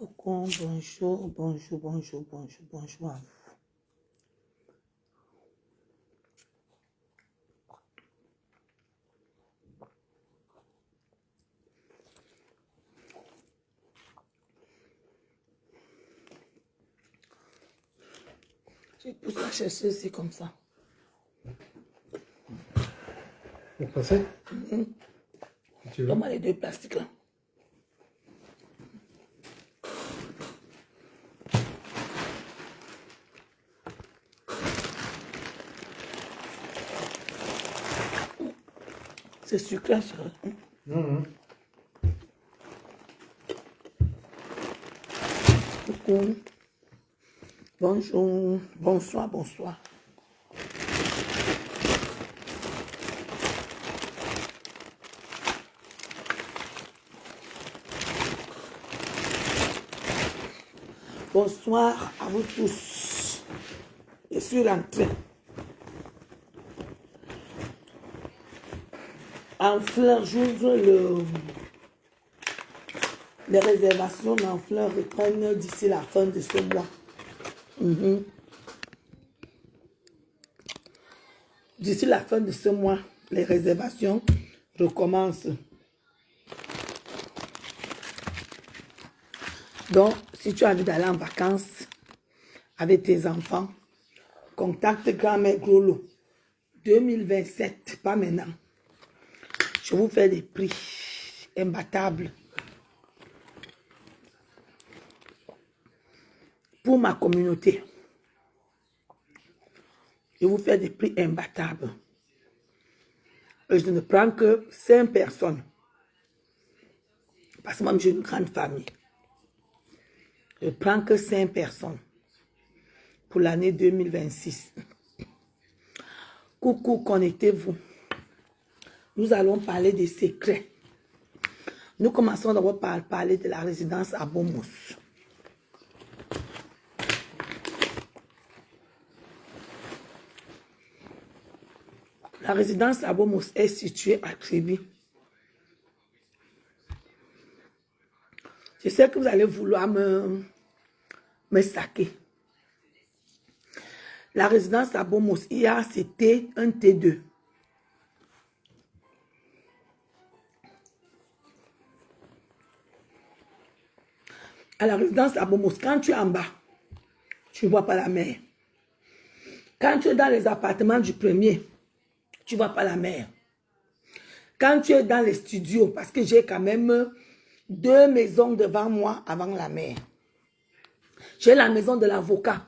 Coucou, bonjour, bonjour, bonjour, bonjour, bonjour à vous. J'ai poussé la chercher ici comme ça. Pour passer Tu veux? Donne-moi les deux plastiques là. C'est sucré, chérie. Coucou. Bonjour, bonsoir, bonsoir. Bonsoir à vous tous. Je suis rentrée. En fleurs, j'ouvre les réservations en fleurs reprennent d'ici la fin de ce mois. D'ici la fin de ce mois, les réservations recommencent. Donc, si tu as envie d'aller en vacances avec tes enfants, contacte Grand-mère Grolo. 2027, pas maintenant. Je vous fais des prix imbattables. Pour ma communauté, je vous fais des prix imbattables. Et je ne prends que 5 personnes. Parce que moi, j'ai une grande famille. Je ne prends que 5 personnes pour l'année 2026. Coucou, connectez-vous. Nous allons parler des secrets. Nous commençons d'abord par parler de la résidence à Bomos. La résidence à Bomos est située à Kribi. Je sais que vous allez vouloir me saquer. La résidence à Bomos, hier, c'était un T2. À la résidence à Bomos, quand tu es en bas, tu ne vois pas la mer. Quand tu es dans les appartements du premier, tu ne vois pas la mer. Quand tu es dans les studios, parce que j'ai quand même 2 maisons devant moi avant la mer. J'ai la maison de l'avocat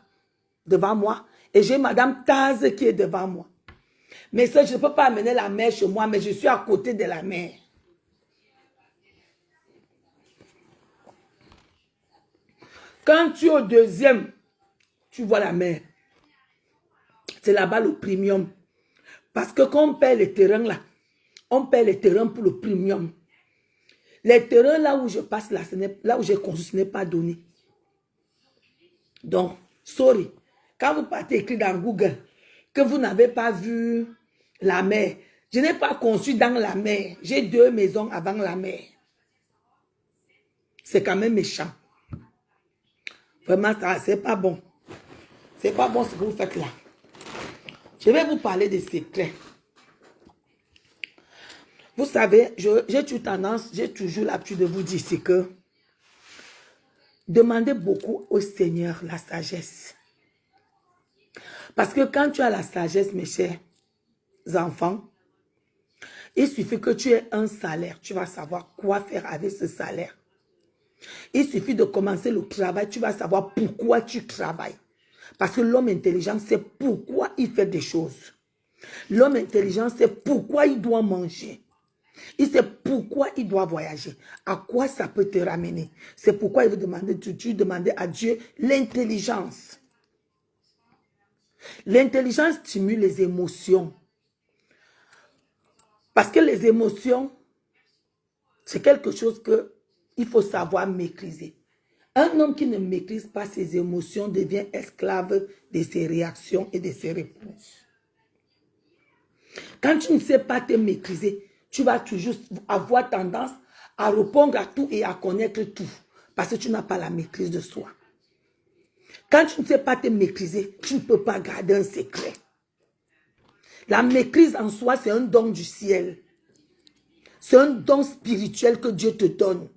devant moi et j'ai Madame Taz qui est devant moi. Mais ça, je ne peux pas amener la mer chez moi, mais je suis à côté de la mer. Quand tu es au deuxième, tu vois la mer. C'est là-bas le premium. Parce que quand on paie les terrains là, on paie les terrains pour le premium. Les terrains là où je passe, là où j'ai construit, ce n'est pas donné. Donc, sorry. Quand vous partez écrit dans Google que vous n'avez pas vu la mer, je n'ai pas conçu dans la mer. J'ai 2 maisons avant la mer. C'est quand même méchant. Vraiment, ça, c'est pas bon. C'est pas bon ce que vous faites là. Je vais vous parler des secrets. Vous savez, j'ai toujours l'habitude de vous dire, c'est que demandez beaucoup au Seigneur la sagesse. Parce que quand tu as la sagesse, mes chers enfants, il suffit que tu aies un salaire, tu vas savoir quoi faire avec ce salaire. Il suffit de commencer le travail, tu vas savoir pourquoi tu travailles. Parce que l'homme intelligent sait pourquoi il fait des choses. L'homme intelligent sait pourquoi il doit manger. Il sait pourquoi il doit voyager. À quoi ça peut te ramener. C'est pourquoi il veut demander à Dieu l'intelligence. L'intelligence stimule les émotions. Parce que les émotions, c'est quelque chose qu'il faut savoir maîtriser. Un homme qui ne maîtrise pas ses émotions devient esclave de ses réactions et de ses réponses. Quand tu ne sais pas te maîtriser, tu vas toujours avoir tendance à répondre à tout et à connaître tout. Parce que tu n'as pas la maîtrise de soi. Quand tu ne sais pas te maîtriser, tu ne peux pas garder un secret. La maîtrise en soi, c'est un don du ciel. C'est un don spirituel que Dieu te donne.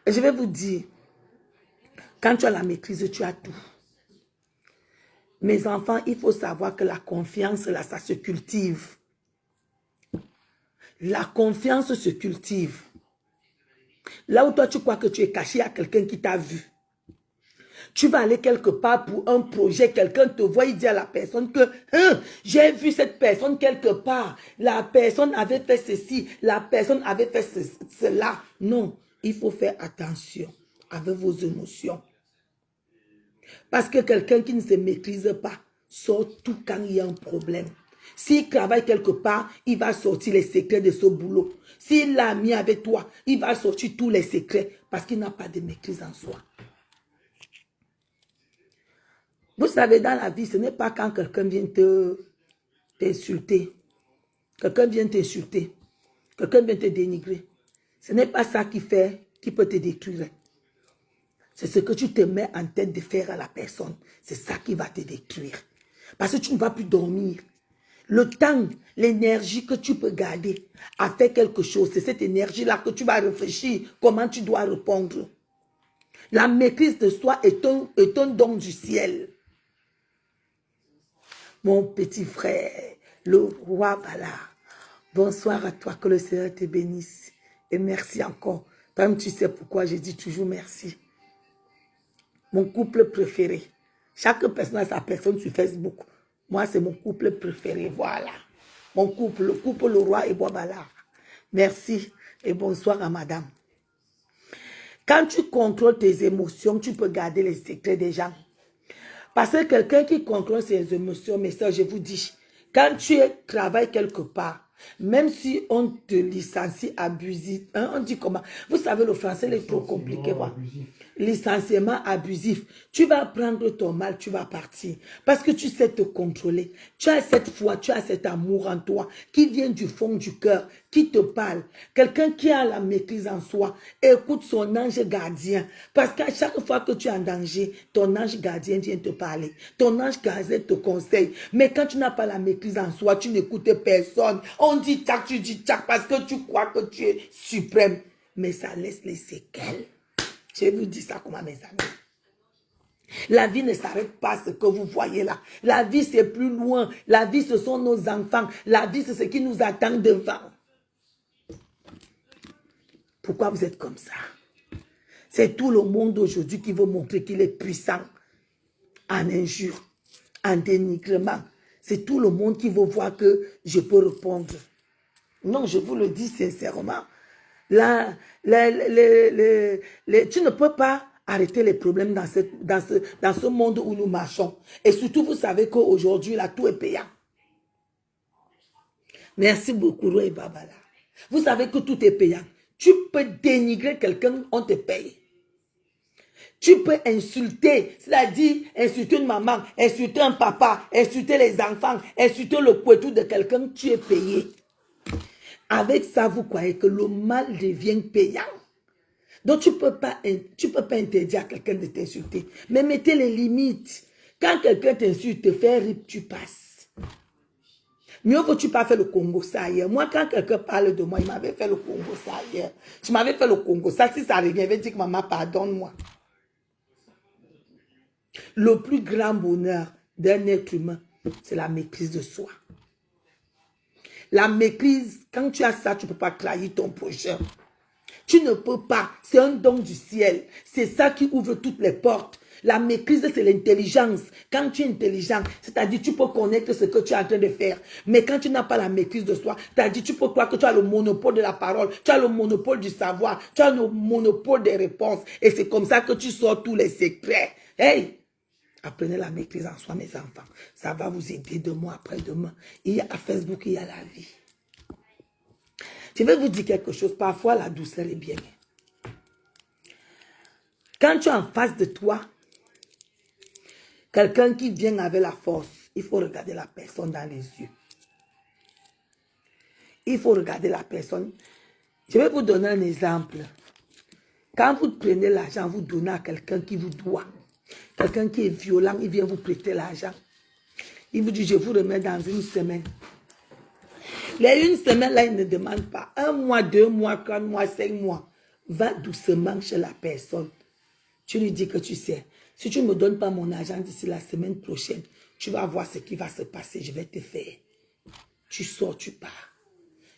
Et je vais vous dire, quand tu as la maîtrise, tu as tout. Mes enfants, il faut savoir que la confiance, là, ça se cultive. La confiance se cultive. Là où toi, tu crois que tu es caché à quelqu'un qui t'a vu. Tu vas aller quelque part pour un projet, quelqu'un te voit, il dit à la personne que j'ai vu cette personne quelque part. La personne avait fait ceci, la personne avait fait cela. Non, il faut faire attention avec vos émotions. Parce que quelqu'un qui ne se maîtrise pas sort tout quand il y a un problème. S'il travaille quelque part, il va sortir les secrets de ce boulot. S'il l'a mis avec toi, il va sortir tous les secrets parce qu'il n'a pas de maîtrise en soi. Vous savez, dans la vie, ce n'est pas quand quelqu'un vient t'insulter, quelqu'un vient t'insulter, quelqu'un vient te dénigrer. Ce n'est pas ça qui peut te détruire. C'est ce que tu te mets en tête de faire à la personne. C'est ça qui va te détruire. Parce que tu ne vas plus dormir. Le temps, l'énergie que tu peux garder à faire quelque chose, c'est cette énergie-là que tu vas réfléchir comment tu dois répondre. La maîtrise de soi est un don du ciel. Mon petit frère, le roi Bala, bonsoir à toi, que le Seigneur te bénisse. Et merci encore. Toi-même, tu sais pourquoi je dis toujours merci. Mon couple préféré. Chaque personne a sa personne sur Facebook. Moi, c'est mon couple préféré. Voilà. Mon couple, le couple, le roi et Bala. Merci et bonsoir à madame. Quand tu contrôles tes émotions, tu peux garder les secrets des gens. Parce que quelqu'un qui contrôle ses émotions, mais ça, je vous dis, quand tu travailles quelque part, même si on te licencie abusif, hein, on dit comment? Vous savez, le français est trop compliqué. Licenciement abusif. Tu vas prendre ton mal, tu vas partir. Parce que tu sais te contrôler. Tu as cette foi, tu as cet amour en toi qui vient du fond du cœur, qui te parle. Quelqu'un qui a la maîtrise en soi, écoute son ange gardien. Parce qu'à chaque fois que tu es en danger, ton ange gardien vient te parler. Ton ange gardien te conseille. Mais quand tu n'as pas la maîtrise en soi, tu n'écoutes personne. On dit tchac, tu dis tchac parce que tu crois que tu es suprême. Mais ça laisse les séquelles. Je vous dis ça comment mes amis. La vie ne s'arrête pas à ce que vous voyez là. La vie c'est plus loin. La vie ce sont nos enfants. La vie c'est ce qui nous attend devant. Pourquoi vous êtes comme ça? C'est tout le monde aujourd'hui qui veut montrer qu'il est puissant. En injure, en dénigrement. C'est tout le monde qui veut voir que je peux répondre. Non, je vous le dis sincèrement. Là, tu ne peux pas arrêter les problèmes dans ce monde où nous marchons. Et surtout, vous savez qu'aujourd'hui, là, tout est payant. Merci beaucoup, Roy Babala. Vous savez que tout est payant. Tu peux dénigrer quelqu'un, on te paye. Tu peux insulter, c'est-à-dire insulter une maman, insulter un papa, insulter les enfants, insulter le couteau de quelqu'un, tu es payé. Avec ça, vous croyez que le mal devient payant. Donc, tu peux pas interdire à quelqu'un de t'insulter. Mais mettez les limites. Quand quelqu'un t'insulte, te fait rire, tu passes. Mieux que tu pas fait le Congo ça hier. Moi, quand quelqu'un parle de moi, il m'avait fait le Congo ça hier. Je m'avais fait le Congo ça. Si ça revient, il va dire que maman, pardonne-moi. Le plus grand bonheur d'un être humain, c'est la maîtrise de soi. La maîtrise, quand tu as ça, tu ne peux pas trahir ton prochain. Tu ne peux pas. C'est un don du ciel. C'est ça qui ouvre toutes les portes. La maîtrise, c'est l'intelligence. Quand tu es intelligent, c'est-à-dire tu peux connaître ce que tu es en train de faire. Mais quand tu n'as pas la maîtrise de soi, c'est-à-dire tu peux croire que tu as le monopole de la parole, tu as le monopole du savoir, tu as le monopole des réponses. Et c'est comme ça que tu sors tous les secrets. Hey! Apprenez la maîtrise en soi, mes enfants. Ça va vous aider demain après-demain. Il y a à Facebook, il y a la vie. Je vais vous dire quelque chose. Parfois, la douceur est bien. Quand tu es en face de toi, quelqu'un qui vient avec la force, il faut regarder la personne dans les yeux. Il faut regarder la personne. Je vais vous donner un exemple. Quand vous prenez l'argent, vous donnez à quelqu'un qui vous doit. Quelqu'un qui est violent, il vient vous prêter l'argent. Il vous dit, je vous remets dans une semaine. Les une semaine, là, il ne demande pas 1 mois, 2 mois, 4 mois, 5 mois. Va doucement chez la personne. Tu lui dis que tu sais, si tu ne me donnes pas mon argent d'ici la semaine prochaine, tu vas voir ce qui va se passer, je vais te faire. Tu sors, tu pars.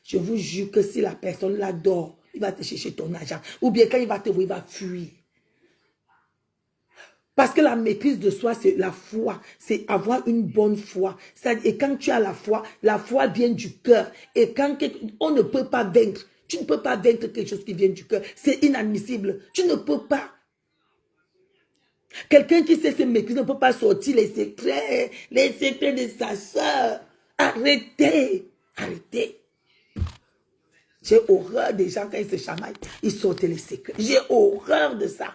Je vous jure que si la personne l'adore, il va te chercher ton argent. Ou bien quand il va te voir, il va fuir. Parce que la maîtrise de soi, c'est la foi. C'est avoir une bonne foi. Et quand tu as la foi vient du cœur. Et quand on ne peut pas vaincre, tu ne peux pas vaincre quelque chose qui vient du cœur. C'est inadmissible. Tu ne peux pas. Quelqu'un qui sait se maîtriser ne peut pas sortir les secrets de sa soeur. Arrêtez. Arrêtez. J'ai horreur des gens quand ils se chamaillent. Ils sortent les secrets. J'ai horreur de ça.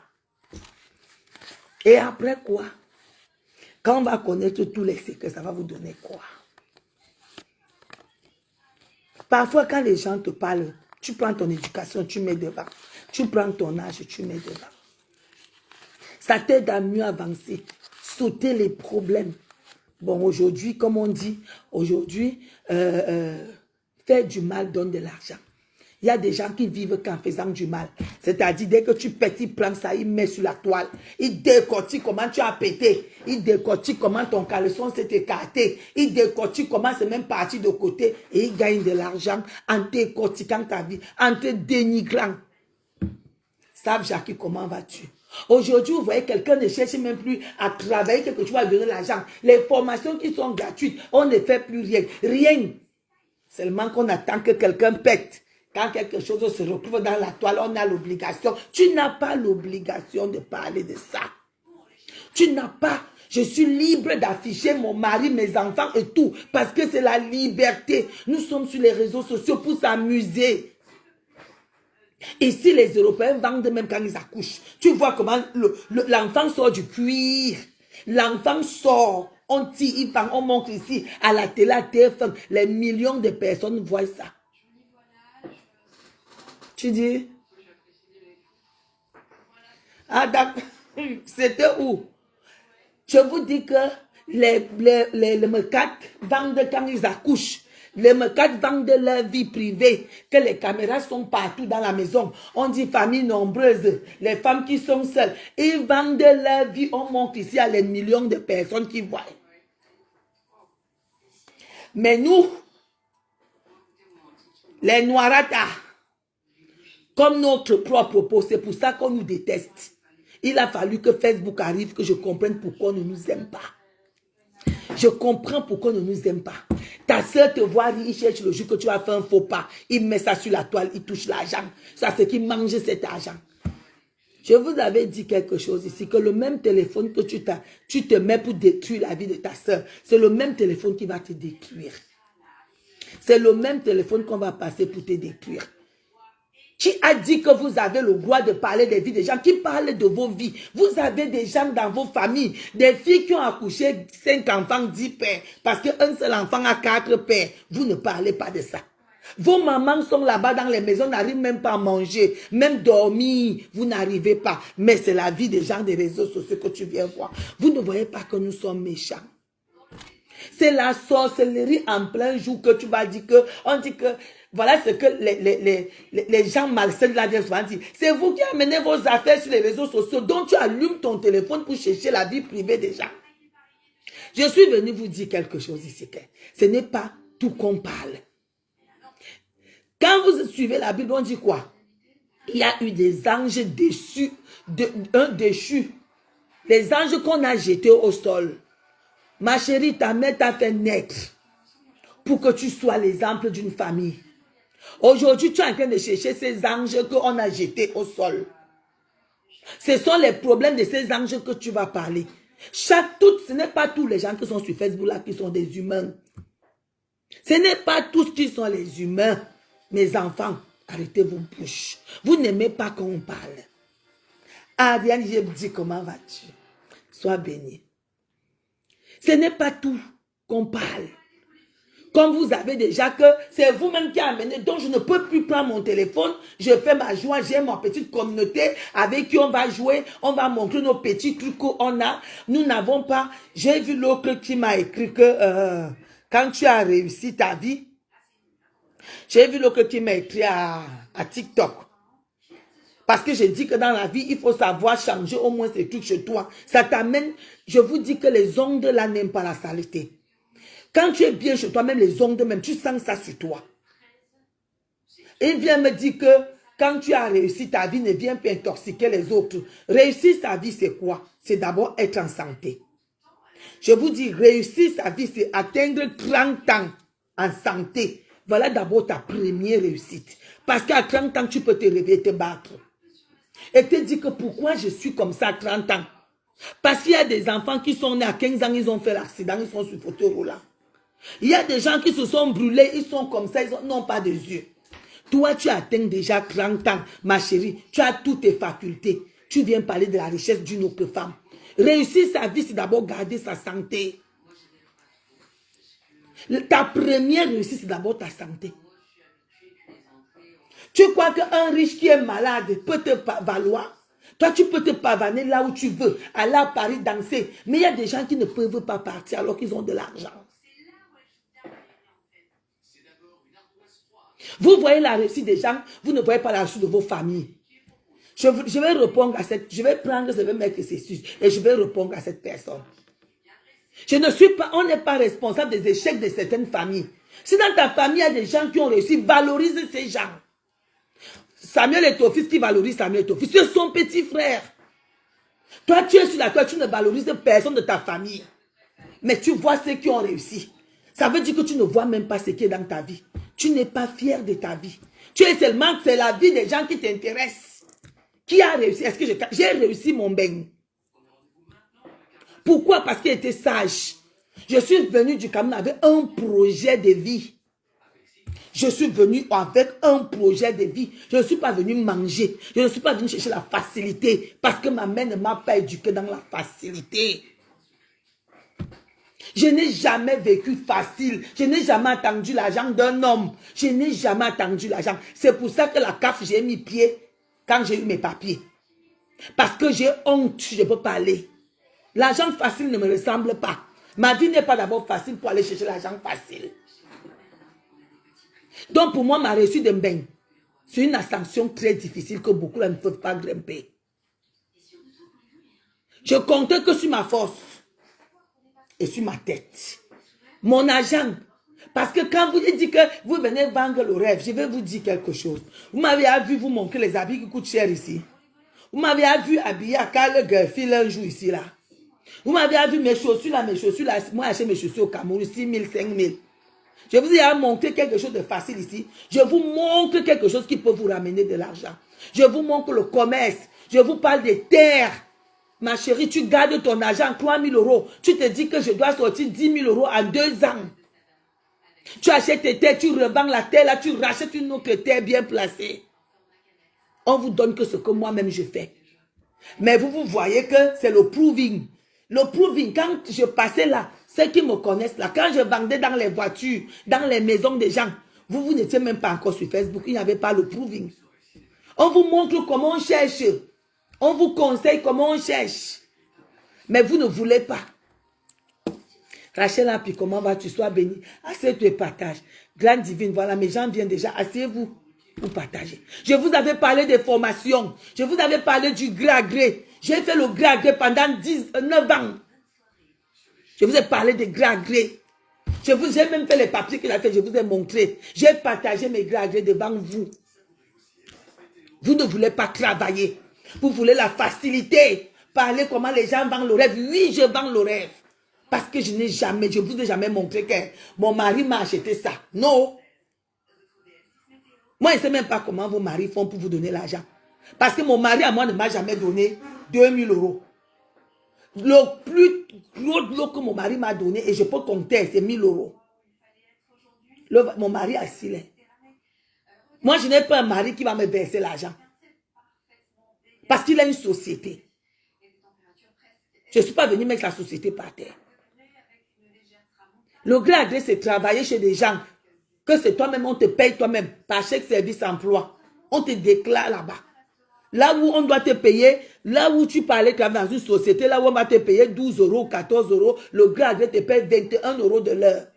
Et après quoi? Quand on va connaître tous les secrets, ça va vous donner quoi? Parfois, quand les gens te parlent, tu prends ton éducation, tu mets devant. Tu prends ton âge, tu mets devant. Ça t'aide à mieux avancer. Sauter les problèmes. Bon, aujourd'hui, comme on dit, aujourd'hui, faire du mal donne de l'argent. Il y a des gens qui vivent qu'en faisant du mal. C'est-à-dire, dès que tu pètes, il prend ça, il met sur la toile. Il décortique comment tu as pété. Il décortique comment ton caleçon s'est écarté. Il décortique comment c'est même parti de côté. Et il gagne de l'argent en décortiquant ta vie, en te dénigrant. Savent Jackie, comment vas-tu? Aujourd'hui, vous voyez, quelqu'un ne cherche même plus à travailler que tu vas donner l'argent. Les formations qui sont gratuites, on ne fait plus rien. Rien. Seulement qu'on attend que quelqu'un pète. Quand quelque chose se retrouve dans la toile, on a l'obligation. Tu n'as pas l'obligation de parler de ça. Tu n'as pas. Je suis libre d'afficher mon mari, mes enfants et tout. Parce que c'est la liberté. Nous sommes sur les réseaux sociaux pour s'amuser. Ici, les Européens vendent même quand ils accouchent. Tu vois comment l'enfant sort du cuir. L'enfant sort. On tire, il vend, on montre ici à la télé, à TF1. Les millions de personnes voient ça. Tu dis? Ah d'accord. C'était où? Je vous dis que les mecs vendent quand ils accouchent. Les mecs vendent leur vie privée. Que les caméras sont partout dans la maison. On dit famille nombreuse. Les femmes qui sont seules. Ils vendent leur vie. On montre ici à les millions de personnes qui voient. Mais nous, les Noirata, comme notre propre peau, c'est pour ça qu'on nous déteste. Il a fallu que Facebook arrive, que je comprenne pourquoi on ne nous aime pas. Je comprends pourquoi on ne nous aime pas. Ta soeur te voit rire, il cherche le jour que tu as fait un faux pas. Il met ça sur la toile, il touche l'argent. Ça, c'est qu'il mange cet argent. Je vous avais dit quelque chose ici, que le même téléphone que tu te mets pour détruire la vie de ta soeur, c'est le même téléphone qui va te détruire. C'est le même téléphone qu'on va passer pour te détruire. Qui a dit que vous avez le droit de parler des vies des gens? Qui parlent de vos vies? Vous avez des gens dans vos familles, des filles qui ont accouché 5 enfants, 10 pères, parce qu'un seul enfant a 4 pères. Vous ne parlez pas de ça. Vos mamans sont là-bas dans les maisons, n'arrivent même pas à manger, même dormir, vous n'arrivez pas. Mais c'est la vie des gens des réseaux sociaux que tu viens voir. Vous ne voyez pas que nous sommes méchants. C'est la sorcellerie en plein jour que tu vas dire que, on dit que, voilà ce que les gens malsains de la vie souvent disent. C'est vous qui amenez vos affaires sur les réseaux sociaux, dont tu allumes ton téléphone pour chercher la vie privée des gens. Je suis venu vous dire quelque chose ici. Ce n'est pas tout qu'on parle. Quand vous suivez la Bible, on dit quoi? Il y a eu des anges déçus, un déchu. Les anges qu'on a jetés au sol. Ma chérie, ta mère t'a fait naître pour que tu sois l'exemple d'une famille. Aujourd'hui, tu es en train de chercher ces anges qu'on a jetés au sol. Ce sont les problèmes de ces anges que tu vas parler. Ce n'est pas tous les gens qui sont sur Facebook là qui sont des humains. Ce n'est pas tous qui sont les humains. Mes enfants, arrêtez vos bouches. Vous n'aimez pas quand on parle. Ariane, je me dis, comment vas-tu? Sois béni. Ce n'est pas tout qu'on parle. Comme vous avez déjà que c'est vous-même qui amenez, donc je ne peux plus prendre mon téléphone, je fais ma joie, j'ai ma petite communauté avec qui on va jouer, on va montrer nos petits trucs qu'on a. Nous n'avons pas, j'ai vu l'autre qui m'a écrit que quand tu as réussi ta vie, j'ai vu l'autre qui m'a écrit à TikTok. Parce que je dis que dans la vie, il faut savoir changer au moins ces trucs chez toi. Ça t'amène, je vous dis que les ondes là n'aiment pas la saleté. Quand tu es bien chez toi, même les ondes, même tu sens ça sur toi. Et il vient me dire que quand tu as réussi ta vie, ne viens pas intoxiquer les autres. Réussir sa vie, c'est quoi? C'est d'abord être en santé. Je vous dis, réussir sa vie, c'est atteindre 30 ans en santé. Voilà d'abord ta première réussite. Parce qu'à 30 ans, tu peux te réveiller et te battre. Et te dire que pourquoi je suis comme ça à 30 ans. Parce qu'il y a des enfants qui sont nés à 15 ans, ils ont fait l'accident, ils sont sur fauteuil roulant. Il y a des gens qui se sont brûlés, ils sont comme ça, ils n'ont pas de yeux. Toi, tu atteins déjà 30 ans, ma chérie, tu as toutes tes facultés. Tu viens parler de la richesse d'une autre femme. Réussir sa vie, c'est d'abord garder sa santé. Ta première réussite, c'est d'abord ta santé. Tu crois qu'un riche qui est malade peut te valoir? Toi, tu peux te pavaner là où tu veux, aller à Paris danser. Mais il y a des gens qui ne peuvent pas partir alors qu'ils ont de l'argent. Vous voyez la réussite des gens, vous ne voyez pas la réussite de vos familles. Je vais répondre à cette, je vais mettre ces excuses et je vais répondre à cette personne. Je ne suis pas, on n'est pas responsable des échecs de certaines familles. Si dans ta famille, il y a des gens qui ont réussi, valorise ces gens. Samuel est ton fils qui valorise Samuel est ton fils. C'est son petit frère. Toi, tu es sur la toile, tu ne valorises personne de ta famille. Mais tu vois ceux qui ont réussi. Ça veut dire que tu ne vois même pas ce qui est dans ta vie. Tu n'es pas fier de ta vie. Tu es seulement, c'est la vie des gens qui t'intéressent. Qui a réussi? Est-ce que j'ai réussi mon bain? Pourquoi? Parce qu'il était sage. Je suis venu du Cameroun avec un projet de vie. Je suis venu avec un projet de vie. Je ne suis pas venu manger. Je ne suis pas venu chercher la facilité. Parce que ma mère ne m'a pas éduqué dans la facilité. Je n'ai jamais vécu facile. Je n'ai jamais attendu l'argent d'un homme. Je n'ai jamais attendu l'argent. C'est pour ça que la CAF, j'ai mis pied quand j'ai eu mes papiers. Parce que j'ai honte, je ne peux pas aller. L'argent facile ne me ressemble pas. Ma vie n'est pas d'abord facile pour aller chercher l'argent facile. Donc pour moi, ma réussite de bain, c'est une ascension très difficile que beaucoup ne peuvent pas grimper. Je comptais que sur ma force et sur ma tête. Mon argent. Parce que quand vous dites que vous venez vendre le rêve, je vais vous dire quelque chose. Vous m'avez vu vous montrer les habits qui coûtent cher ici. Vous m'avez vu habiller à Karl Gerfil un jour ici là. Vous m'avez vu mes chaussures là, moi j'ai acheté mes chaussures au Cameroun, 6 000, 5 000. Je vous ai montré quelque chose de facile ici. Je vous montre quelque chose qui peut vous ramener de l'argent. Je vous montre le commerce. Je vous parle des terres. Ma chérie, tu gardes ton argent, 3 000 euros. Tu te dis que je dois sortir 10 000 euros en 2 ans. Tu achètes tes terres, tu revends la terre, là, tu rachètes une autre terre bien placée. On vous donne que ce que moi-même je fais. Mais vous voyez que c'est le proving. Le proving, quand je passais là, ceux qui me connaissent là, quand je vendais dans les voitures, dans les maisons des gens, vous n'étiez même pas encore sur Facebook, il n'y avait pas le proving. On vous montre comment on cherche. On vous conseille comment on cherche. Mais vous ne voulez pas. Rachel, puis comment vas-tu? Sois béni. Assieds-toi et partage. Grande divine, voilà, mes gens viennent déjà. Asseyez-vous pour partager. Je vous avais parlé des formations. Je vous avais parlé du gré à gré. J'ai fait le gré à gré pendant 9 ans. Je vous ai parlé de gré à gré. J'ai même fait les papiers qu'il a fait. Je vous ai montré. J'ai partagé mes gré à gré devant vous. Vous ne voulez pas travailler. Vous voulez la facilité. Parler comment les gens vendent le rêve. Oui, je vends le rêve. Parce que je vous ai jamais montré que mon mari m'a acheté ça. Non. Moi, je ne sais même pas comment vos maris font pour vous donner l'argent. Parce que mon mari à moi ne m'a jamais donné 2 000 euros. Le plus gros lot que mon mari m'a donné, et je peux compter, c'est 1 000 euros. Mon mari a scellé. Moi, je n'ai pas un mari qui va me verser l'argent. Parce qu'il a une société. Je ne suis pas venue mettre la société par terre. Le gré à gré, c'est travailler chez des gens. Que c'est toi-même, on te paye toi-même par chèque service emploi. On te déclare là-bas. Là où on doit te payer, là où tu parlais dans une société, là où on va te payer 12 euros, 14 euros, le gré à gré te paye 21 euros de l'heure.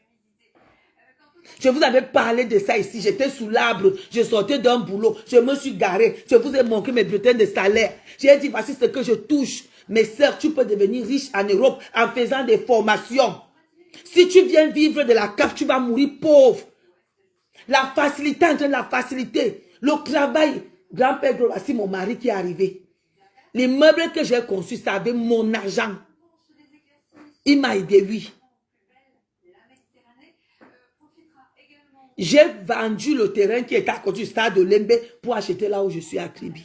Je vous avais parlé de ça ici. J'étais sous l'arbre. Je sortais d'un boulot. Je me suis garé. Je vous ai montré mes bulletins de salaire. J'ai dit, voici ce que je touche. Mes sœurs, tu peux devenir riche en Europe en faisant des formations. Si tu viens vivre de la CAF, tu vas mourir pauvre. La facilité entre la facilité. Le travail. Grand-père, voici mon mari qui est arrivé. Les meubles que j'ai conçus, ça avait mon argent. Il m'a aidé, oui. J'ai vendu le terrain qui était à côté du stade de Lembe pour acheter là où je suis à Kribi.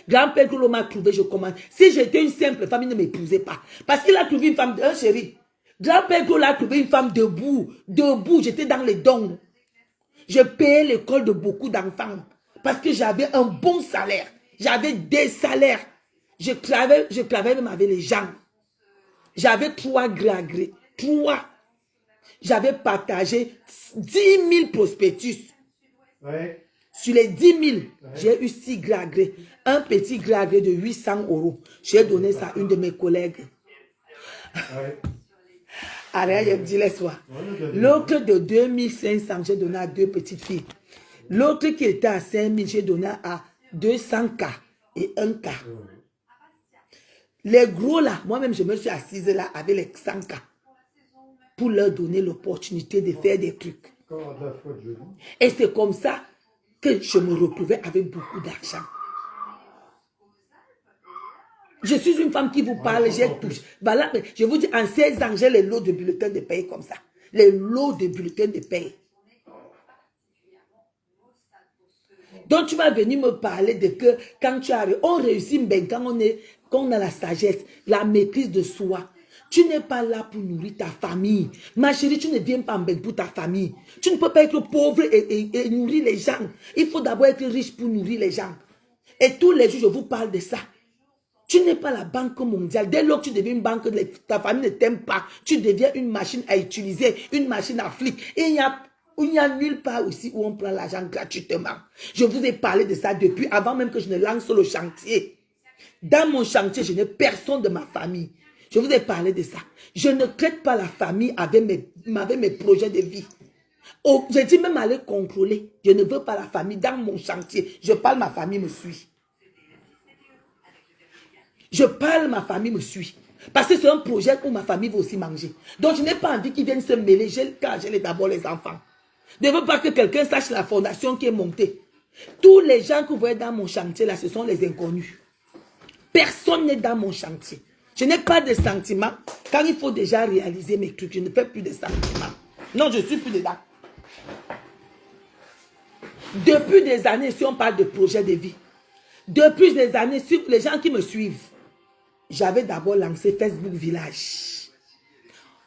Grand-père Golo m'a trouvé, je commande. Si j'étais une simple femme, il ne m'épousait pas. Parce qu'il a trouvé une femme, un chéri. Grand-père Golo a trouvé une femme debout. Debout, j'étais dans les dons. Je payais l'école de beaucoup d'enfants. Parce que j'avais un bon salaire. J'avais des salaires. Je travaillais même avec les gens. J'avais 3 gré à gré. 3. J'avais partagé 10 000 prospectus. Ouais. Sur les 10 000, j'ai eu 6 gré à gré. Un petit gré à gré de 800 euros. J'ai donné ça à une de mes collègues. Ouais. Allez, je me dis, laisse-moi. L'autre de 2500, j'ai donné à 2 petites filles. L'autre qui était à 5000, j'ai donné à 200K et 1K. Les gros là, moi-même, je me suis assise là avec les 100K. Pour leur donner l'opportunité de faire des trucs. Et c'est comme ça que je me retrouvais avec beaucoup d'argent. Je suis une femme qui vous parle, j'ai touché. Voilà, je vous dis, en 16 ans, j'ai les lots de bulletins de paye comme ça. Les lots de bulletins de paye. Donc tu vas venir me parler de que quand tu arrives, on réussit bien quand on a la sagesse, la maîtrise de soi. Tu n'es pas là pour nourrir ta famille. Ma chérie, tu ne viens pas en bain pour ta famille. Tu ne peux pas être pauvre et nourrir les gens. Il faut d'abord être riche pour nourrir les gens. Et tous les jours, je vous parle de ça. Tu n'es pas la banque mondiale. Dès lors que tu deviens une banque, ta famille ne t'aime pas. Tu deviens une machine à utiliser, une machine à flic. Et il n'y a nulle part aussi où on prend l'argent gratuitement. Je vous ai parlé de ça depuis avant même que je ne lance le chantier. Dans mon chantier, je n'ai personne de ma famille. Je vous ai parlé de ça. Je ne traite pas la famille avec mes projets de vie. Oh, j'ai dit même aller contrôler. Je ne veux pas la famille dans mon chantier. Je parle, ma famille me suit. Je parle, ma famille me suit. Parce que c'est un projet où ma famille va aussi manger. Donc je n'ai pas envie qu'ils viennent se mêler car j'ai d'abord les enfants. Je ne veux pas que quelqu'un sache la fondation qui est montée. Tous les gens que vous voyez dans mon chantier là, ce sont les inconnus. Personne n'est dans mon chantier. Je n'ai pas de sentiments. Quand il faut déjà réaliser mes trucs, je ne fais plus de sentiments. Non, je ne suis plus dedans. Depuis des années, si on parle de projet de vie, depuis des années, sur les gens qui me suivent, j'avais d'abord lancé Facebook Village.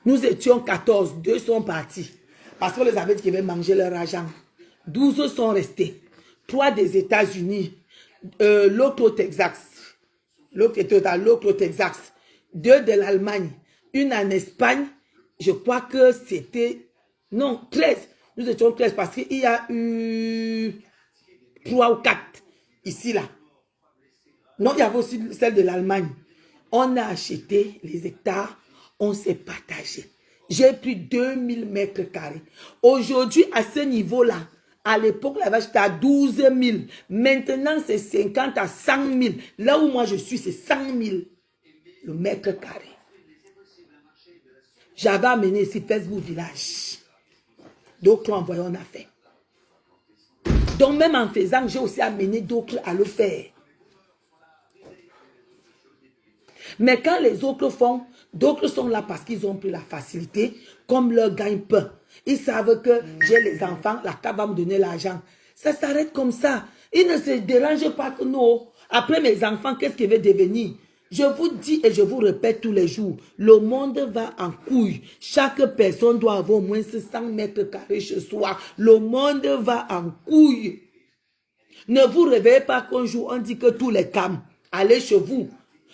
Nous étions 14, 2 sont partis. Parce qu'on les avait dit qu'ils avaient mangé leur argent. 12 sont restés. 3 des États-Unis, l'autre au Texas. L'autre au Texas. 2 de l'Allemagne. Une en Espagne. Je crois que c'était... Non, 13. Nous étions 13 parce qu'il y a eu 3 ou 4 ici, là. Non, il y avait aussi celle de l'Allemagne. On a acheté les hectares. On s'est partagé. J'ai pris 2000 mètres carrés. Aujourd'hui, à ce niveau-là, à l'époque, la vache était à 12 000. Maintenant, c'est 50 à 100 000. Là où moi je suis, c'est 100 000 le mètre carré. J'avais amené ici Facebook Village. D'autres envoyés, on a fait. Donc même en faisant, j'ai aussi amené d'autres à le faire. Mais quand les autres font, d'autres sont là parce qu'ils ont pris la facilité, comme leur gagne-pain. Ils savent que j'ai les enfants, la CAF va me donner l'argent. Ça s'arrête comme ça. Ils ne se dérangent pas que nous. Après mes enfants, qu'est-ce qu'ils vont devenir? Je vous dis et je vous répète tous les jours, le monde va en couille. Chaque personne doit avoir au moins 100 mètres carrés chez soi. Le monde va en couille. Ne vous réveillez pas qu'un jour on dit que tous les cams, allez chez vous.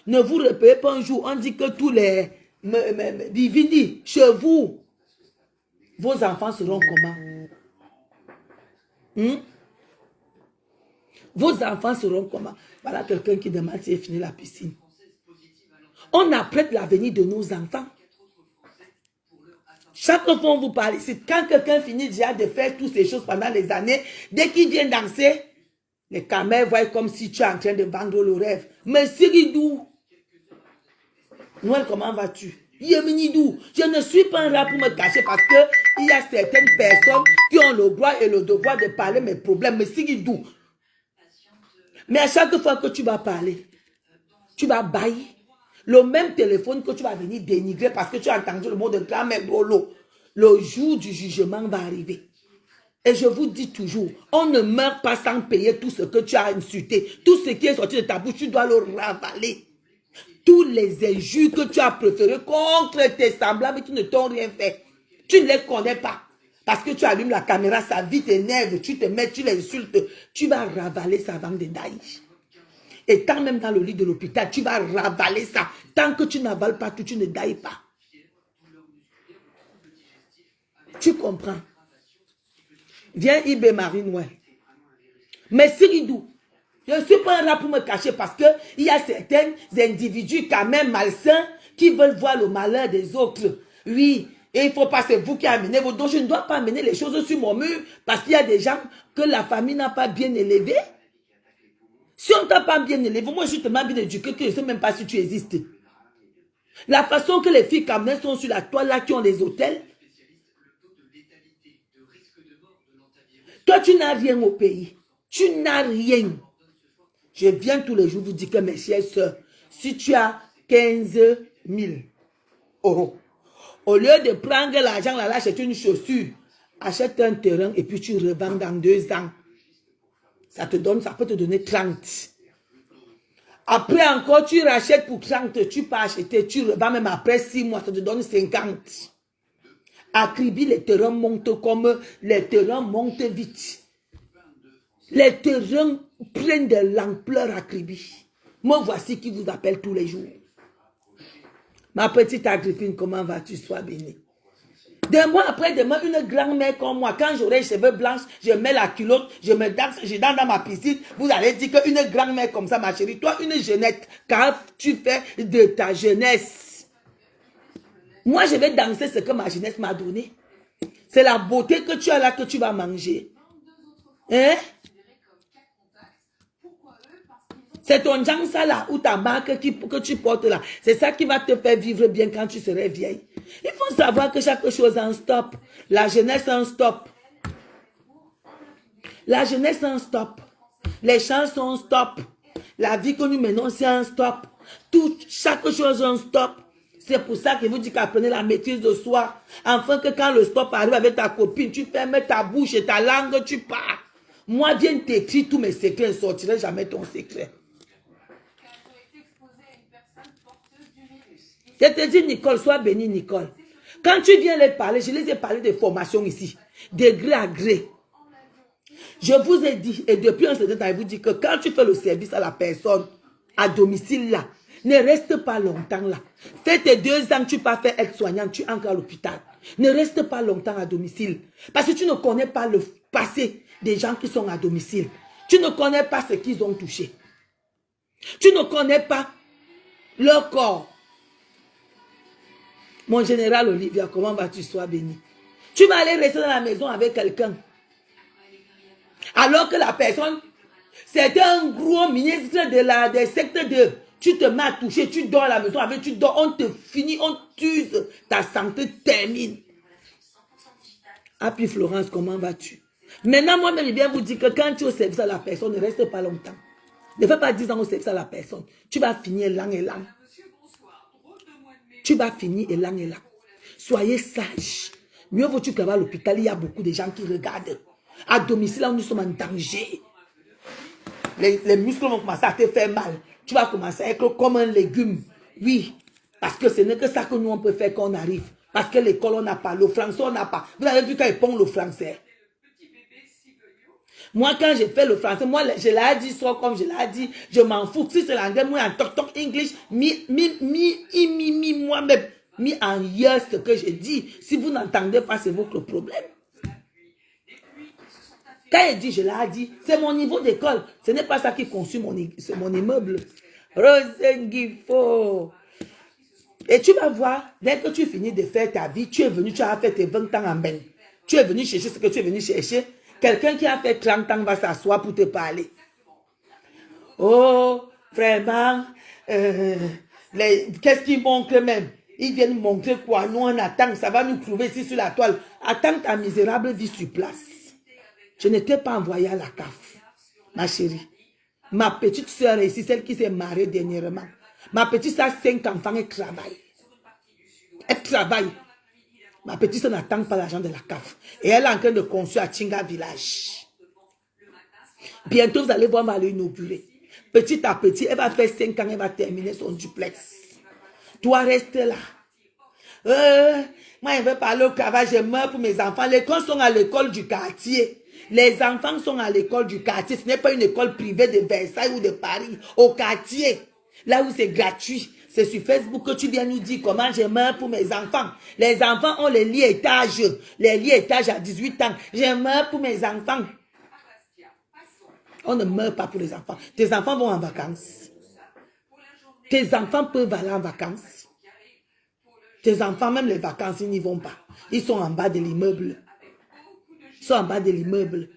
Ne vous réveillez pas un jour on dit que tous les divini chez vous. vos enfants seront comment? Vos enfants seront comment? Voilà quelqu'un qui demande s'il a fini la piscine. On apprête l'avenir de nos enfants. Chaque fois on vous parle ici, quand quelqu'un finit déjà de faire toutes ces choses pendant les années, dès qu'il vient danser, les caméras voient comme si tu es en train de vendre le rêve. Mais Siridou, Noël, comment vas-tu? Yeminidou, je ne suis pas un rat pour me cacher parce qu'il y a certaines personnes qui ont le droit et le devoir de parler mes problèmes. Mais Siridou, mais à chaque fois que tu vas parler, tu vas bailler. Le même téléphone que tu vas venir dénigrer parce que tu as entendu le mot de grand-mère Brolo. Le jour du jugement va arriver. Et je vous dis toujours, on ne meurt pas sans payer tout ce que tu as insulté. Tout ce qui est sorti de ta bouche, tu dois le ravaler. Tous les injures que tu as préférées contre tes semblables qui ne t'ont rien fait. Tu ne les connais pas. Parce que tu allumes la caméra, ça vite t'énerve, tu te mets, tu les insultes. Tu vas ravaler ça avant de daïs. Et tant même dans le lit de l'hôpital, tu vas ravaler ça. Tant que tu n'avales pas tout, tu ne dailles pas. Tu comprends? Viens Ibé Marie-Noël. Mais Siridou, je ne suis pas là pour me cacher parce qu'il y a certains individus quand même malsains qui veulent voir le malheur des autres. Oui, et il ne faut pas, c'est vous qui amenez vos dons. Je ne dois pas amener les choses sur mon mur parce qu'il y a des gens que la famille n'a pas bien élevés. Si on ne t'a pas bien élevé, moi je suis tellement bien éduqué que je ne sais même pas si tu existes. La façon que les filles camerounaises sont sur la toile là qui ont les hôtels. Toi tu n'as rien au pays. Tu n'as rien. Je viens tous les jours vous dire que mes chères soeurs, si tu as 15 000 euros, au lieu de prendre l'argent là, acheter une chaussure, achète un terrain et puis tu revends dans 2 ans. Ça peut te donner 30. Après encore, tu rachètes pour 30, tu peux acheter, tu revends même après 6 mois, ça te donne 50. À Kribi, les terrains montent comme les terrains montent vite. Les terrains prennent de l'ampleur à Kribi. Moi, voici qui vous appelle tous les jours. Ma petite Agrippine, comment vas-tu? Sois bénie. 2 mois après, demain, une grand-mère comme moi, quand j'aurai les cheveux blancs, je mets la culotte, je me danse, je danse dans ma piscine. Vous allez dire qu'une grand-mère comme ça, ma chérie, toi, une jeunette, car tu fais de ta jeunesse. Moi, je vais danser ce que ma jeunesse m'a donné. C'est la beauté que tu as là que tu vas manger. Hein? C'est ton jansa là, ou ta marque que tu portes là. C'est ça qui va te faire vivre bien quand tu seras vieille. Il faut savoir que chaque chose a un stop. La jeunesse a un stop. La jeunesse a un stop. Les chansons ont un stop. La vie que nous menons, c'est un stop. Chaque chose a un stop. C'est pour ça que vous dis qu'apprenez la maîtrise de soi. Afin que quand le stop arrive avec ta copine, tu fermes ta bouche et ta langue, tu pars. Moi, viens t'écrire tous mes secrets, je ne sortirai jamais ton secret. Je te dis, Nicole, sois bénie, Nicole. Quand tu viens les parler, je les ai parlé de formation ici, de gré à gré. Je vous ai dit, et depuis un certain temps, je vous dis que quand tu fais le service à la personne, à domicile là, ne reste pas longtemps là. Fais tes 2 ans, tu pas fait aide-soignante, tu entres à l'hôpital. Ne reste pas longtemps à domicile. Parce que tu ne connais pas le passé des gens qui sont à domicile. Tu ne connais pas ce qu'ils ont touché. Tu ne connais pas leur corps. Mon général Olivia, comment vas-tu? Sois béni. Tu vas aller rester dans la maison avec quelqu'un. Alors que la personne, c'est un gros ministre des sectes de... Tu te mets à toucher, tu dors à la maison avec, tu dors, on te finit, on t'use, ta santé termine. Ah puis Florence, comment vas-tu? Maintenant, moi-même, je viens vous dire que quand tu es au service à la personne, ne reste pas longtemps. Ne fais pas 10 ans au service à la personne. Tu vas finir lang et lang. Tu vas finir élan et là. Soyez sages. Mieux vaut-il qu'à l'hôpital, il y a beaucoup de gens qui regardent. À domicile, là, nous sommes en danger. Les muscles vont commencer à te faire mal. Tu vas commencer à être comme un légume. Oui. Parce que ce n'est que ça que nous, on peut faire quand on arrive. Parce que l'école, on n'a pas. Le français, on n'a pas. Vous avez vu quand ils pondent le français. Moi, quand j'ai fait le français, moi, je l'ai dit, soit comme je l'ai dit, je m'en fous. Si c'est l'anglais, moi, en toc English, moi-même. mis en hier ce que je dis. Si vous n'entendez pas, c'est votre problème. Quand il dit, je l'ai dit, c'est mon niveau d'école. Ce n'est pas ça qui consume mon immeuble. Rosengifo. Et tu vas voir, dès que tu finis de faire ta vie, tu es venu, tu as fait tes 20 ans en bain. Tu es venu chercher ce que tu es venu chercher. Quelqu'un qui a fait 30 ans va s'asseoir pour te parler. Oh, vraiment, qu'est-ce qu'ils montrent même? Ils viennent montrer quoi? Nous, on attend, ça va nous trouver ici sur la toile. Attends ta misérable vie sur place. Je n'étais pas envoyée à la CAF, ma chérie. Ma petite soeur ici, celle qui s'est mariée dernièrement. Ma petite soeur a 5 enfants, elle travaille. Elle travaille. Ma petite soeur n'attend pas l'argent de la CAF. Et elle est en train de construire à Chinga Village. Bientôt, vous allez voir, on va l'inaugurer. Petit à petit, elle va faire 5 ans, elle va terminer son duplex. Toi, reste là. Moi, je veux parler au travail, je meurs pour mes enfants. Les écoles sont à l'école du quartier. Les enfants sont à l'école du quartier. Ce n'est pas une école privée de Versailles ou de Paris. Au quartier. Là où c'est gratuit. C'est sur Facebook que tu viens nous dire comment je meurs pour mes enfants. Les enfants ont les lits étages. Les lits étages à 18 ans. Je meurs pour mes enfants. On ne meurt pas pour les enfants. Tes enfants vont en vacances. Tes enfants peuvent aller en vacances. Tes enfants, même les vacances, ils n'y vont pas. Ils sont en bas de l'immeuble. Ils sont en bas de l'immeuble.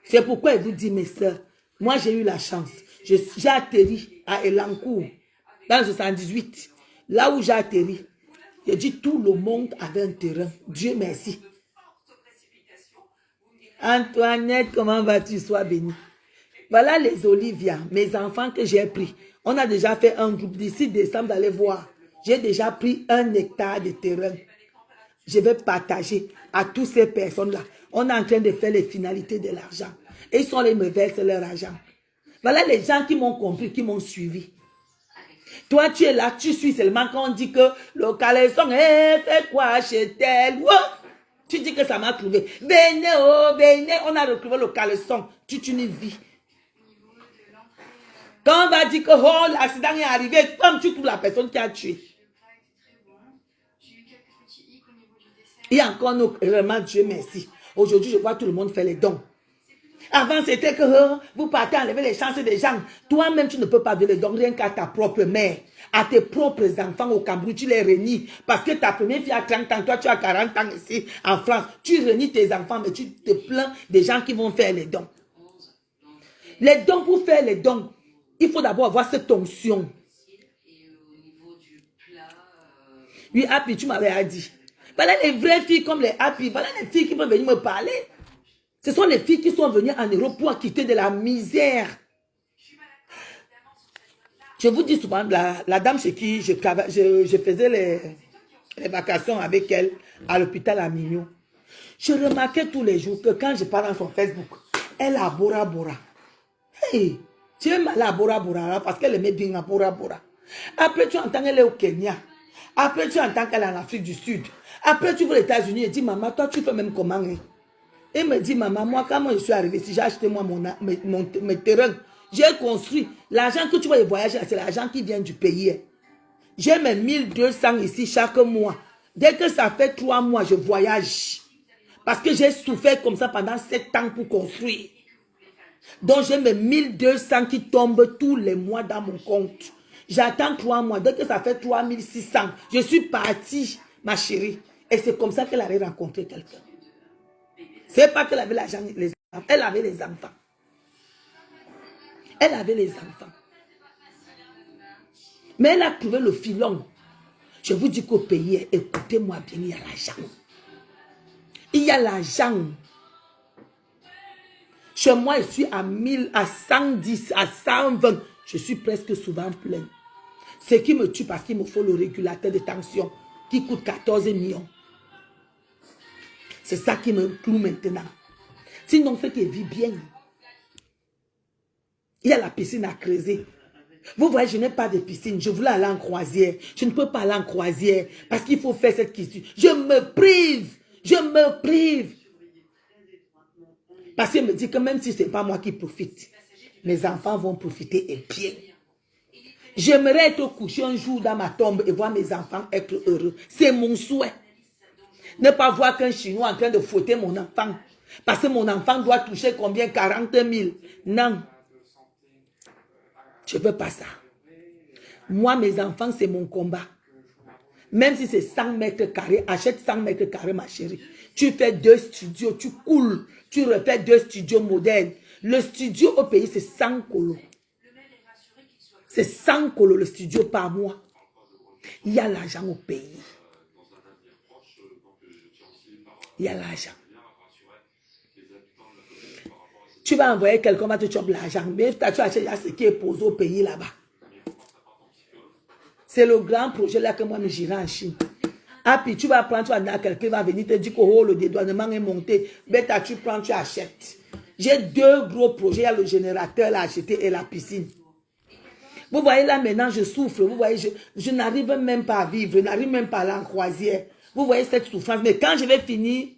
C'est pourquoi il vous dit, mes soeurs, moi j'ai eu la chance. J'ai atterri à Elancourt, dans le 78. Là où j'ai atterri, j'ai dit tout le monde avait un terrain. Dieu merci. Antoinette, comment vas-tu? Sois bénie. Voilà les Olivia, mes enfants que j'ai pris. On a déjà fait un groupe d'ici décembre, vous allez voir. J'ai déjà pris 1 hectare de terrain. Je vais partager à toutes ces personnes-là. On est en train de faire les finalités de l'argent. Et ils sont allés me verser leur argent. Voilà les gens qui m'ont compris, qui m'ont suivi. Toi, tu es là, tu suis seulement quand on dit que le caleçon, fait quoi chez tel? Tu dis que ça m'a trouvé. Venez, oh, venez, on a retrouvé le caleçon. Tu une vie. Quand on va dire que oh, l'accident est arrivé, comme tu trouves la personne qui a tué. Il y a encore vraiment Dieu merci. Aujourd'hui, je vois tout le monde faire les dons. Avant, c'était que vous partez enlever les chances des gens. Toi-même, tu ne peux pas donner les dons rien qu'à ta propre mère. À tes propres enfants au Cameroun, tu les réunis. Parce que ta première fille a 30 ans, toi tu as 40 ans ici en France. Tu réunis tes enfants, mais tu te plains des gens qui vont faire les dons. Les dons, pour faire les dons, il faut d'abord avoir cette onction. Oui, Happy, tu m'avais dit. Voilà les vraies filles comme les Happy. Voilà les filles qui vont venir me parler. Ce sont les filles qui sont venues en Europe pour quitter de la misère. Je vous dis souvent, la dame chez qui je faisais les vacations avec elle à l'hôpital à Mignon. Je remarquais tous les jours que quand je parle dans son Facebook, elle a Bora Bora. Hey, tu aimes la Bora Bora parce qu'elle aimait bien la Bora Bora. Après, tu entends qu'elle est au Kenya. Après, tu entends qu'elle est en Afrique du Sud. Après, tu vas aux États-Unis et dis, maman, toi, tu fais même comment? Elle me dit, maman, moi, quand je suis arrivée, si j'ai acheté moi mes terrains, j'ai construit. L'argent que tu vas y voyager, c'est l'argent qui vient du pays. J'ai mes 1200 ici chaque mois. Dès que ça fait 3 mois, je voyage. Parce que j'ai souffert comme ça pendant 7 ans pour construire. Donc, j'ai mes 1200 qui tombent tous les mois dans mon compte. J'attends 3 mois. Dès que ça fait 3600, je suis partie, ma chérie. Et c'est comme ça qu'elle avait rencontré quelqu'un. C'est pas qu'elle avait l'argent, les enfants. Elle avait les enfants. Elle avait les enfants. Mais elle a trouvé le filon. Je vous dis qu'au pays, écoutez-moi bien, il y a l'argent. Il y a l'argent. Chez moi, je suis à 1000, à 110, à 120. Je suis presque souvent plein. Ce qui me tue parce qu'il me faut le régulateur de tension qui coûte 14 millions. C'est ça qui me cloue maintenant. Sinon, c'est qu'elle vit bien. Il y a la piscine à creuser. Vous voyez, je n'ai pas de piscine. Je voulais aller en croisière. Je ne peux pas aller en croisière parce qu'il faut faire cette question. Je me prive. Je me prive. Parce qu'elle me dit que même si ce n'est pas moi qui profite, mes enfants vont profiter et bien. J'aimerais être couché un jour dans ma tombe et voir mes enfants être heureux. C'est mon souhait. Ne pas voir qu'un Chinois en train de fouetter mon enfant. Parce que mon enfant doit toucher combien? 40 000. Non. Je ne veux pas ça. Moi, mes enfants, c'est mon combat. Même si c'est 100 mètres carrés, achète 100 mètres carrés, ma chérie. Tu fais 2 studios, tu coules. Tu refais 2 studios modernes. Le studio au pays, c'est 100 colos. C'est 100 colos le studio par mois. Il y a l'argent au pays. Il y a l'argent. Tu vas envoyer quelqu'un, va te choper l'argent. Mais tu achètes ce qui est posé au pays là-bas. C'est le grand projet là que moi, j'irai en Chine. Ah, puis tu vas prendre, tu vas dire, quelqu'un va venir te dire que oh, le dédouanement est monté. Mais tu prends, tu achètes. J'ai 2 gros projets. Il y a le générateur à acheter et la piscine. Vous voyez là maintenant, je souffre. Vous voyez, je n'arrive même pas à vivre. Je n'arrive même pas à aller en croisière. Vous voyez cette souffrance. Mais quand je vais finir,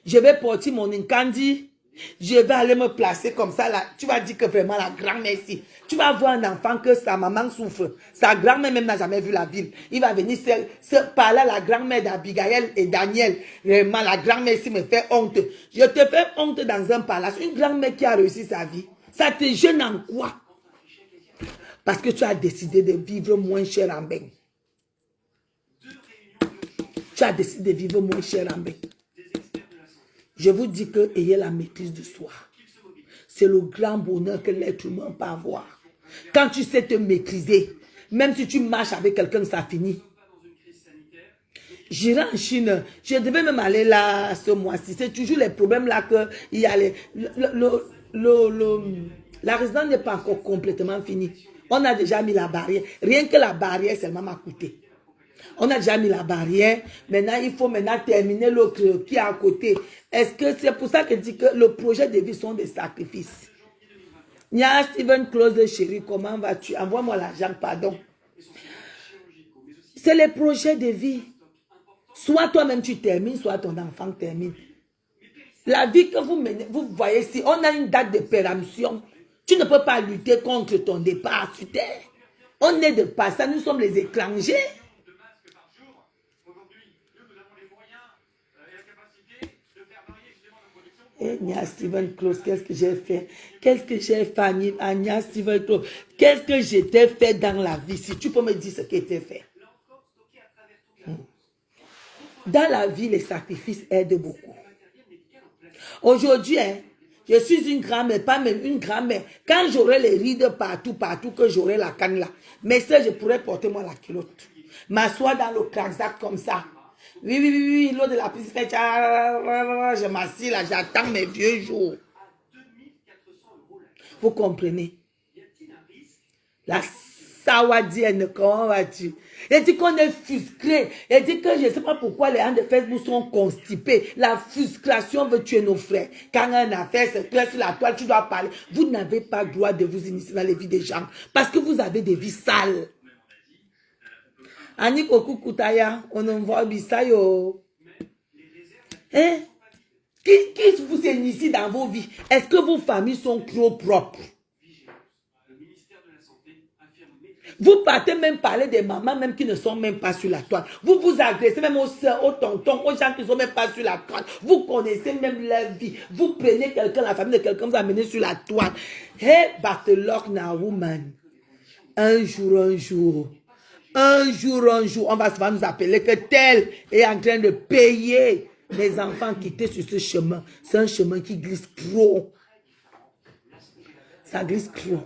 je vais porter mon incendie. Je vais aller me placer comme ça là. Tu vas dire que vraiment la grand-mère ici. Tu vas voir un enfant que sa maman souffre. Sa grand-mère même n'a jamais vu la ville. Il va venir se parler à la grand-mère d'Abigail et Daniel. Vraiment, la grand-mère ici me fait honte. Je te fais honte dans un palace. Une grand-mère qui a réussi sa vie. Ça te gêne en quoi? Parce que tu as décidé de vivre moins cher en bain. Tu as décidé de vivre moins cher en bain. Je vous dis que ayez la maîtrise de soi. C'est le grand bonheur que l'être humain peut avoir. Quand tu sais te maîtriser, même si tu marches avec quelqu'un, ça finit. J'irai en Chine. Je devais même aller là ce mois-ci. C'est toujours les problèmes là qu'il y a. La résidence n'est pas encore complètement finie. On a déjà mis la barrière. Rien que la barrière seulement m'a coûté. On a déjà mis la barrière. Maintenant, il faut maintenant terminer l'autre qui est à côté. Est-ce que c'est pour ça que je dis que le projet de vie sont des sacrifices? Nia Steven Close, chérie, comment vas-tu? Envoie-moi l'argent, pardon. C'est les projets de vie. Soit toi-même tu termines, soit ton enfant termine. La vie que vous menez, vous voyez, si on a une date de péremption, tu ne peux pas lutter contre ton départ sur terre. On est de passage, nous sommes les étrangers. Nia Steven Close, qu'est-ce que j'ai fait? Qu'est-ce que j'ai fait, Nia Steven Close? Qu'est-ce que j'étais fait dans la vie? Si tu peux me dire ce qui était fait. Dans la vie, les sacrifices aident beaucoup. Aujourd'hui, hein, je suis une grand-mère, pas même une grand-mère. Quand j'aurai les rides partout, que j'aurai la canne là, mais ça, je pourrais porter moi la culotte. M'asseoir dans le crack comme ça. Oui, l'eau de la piscine fait, je m'assieds là, j'attends mes vieux jours. Vous comprenez? La sawadienne, comment vas-tu? Elle dit qu'on est frustré. Elle dit que je ne sais pas pourquoi les gens de Facebook sont constipés. La frustration veut tuer nos frères. Quand une affaire se claire sur la toile, tu dois parler. Vous n'avez pas le droit de vous initier dans les vies des gens. Parce que vous avez des vies sales. Annie Koku Koutaya, on envoie Bisayo. Hein? Qui vous initie dans vos vies? Est-ce que vos familles sont trop propres? Vous partez même parler des mamans même qui ne sont même pas sur la toile. Vous vous agressez même aux soeurs, aux tontons, aux gens qui ne sont même pas sur la toile. Vous connaissez même leur vie. Vous prenez quelqu'un, la famille de quelqu'un, vous amenez sur la toile. Hey, Bartelok na woman. Un jour, on va souvent nous appeler que tel est en train de payer les enfants quittés sur ce chemin. C'est un chemin qui glisse trop. Ça glisse trop.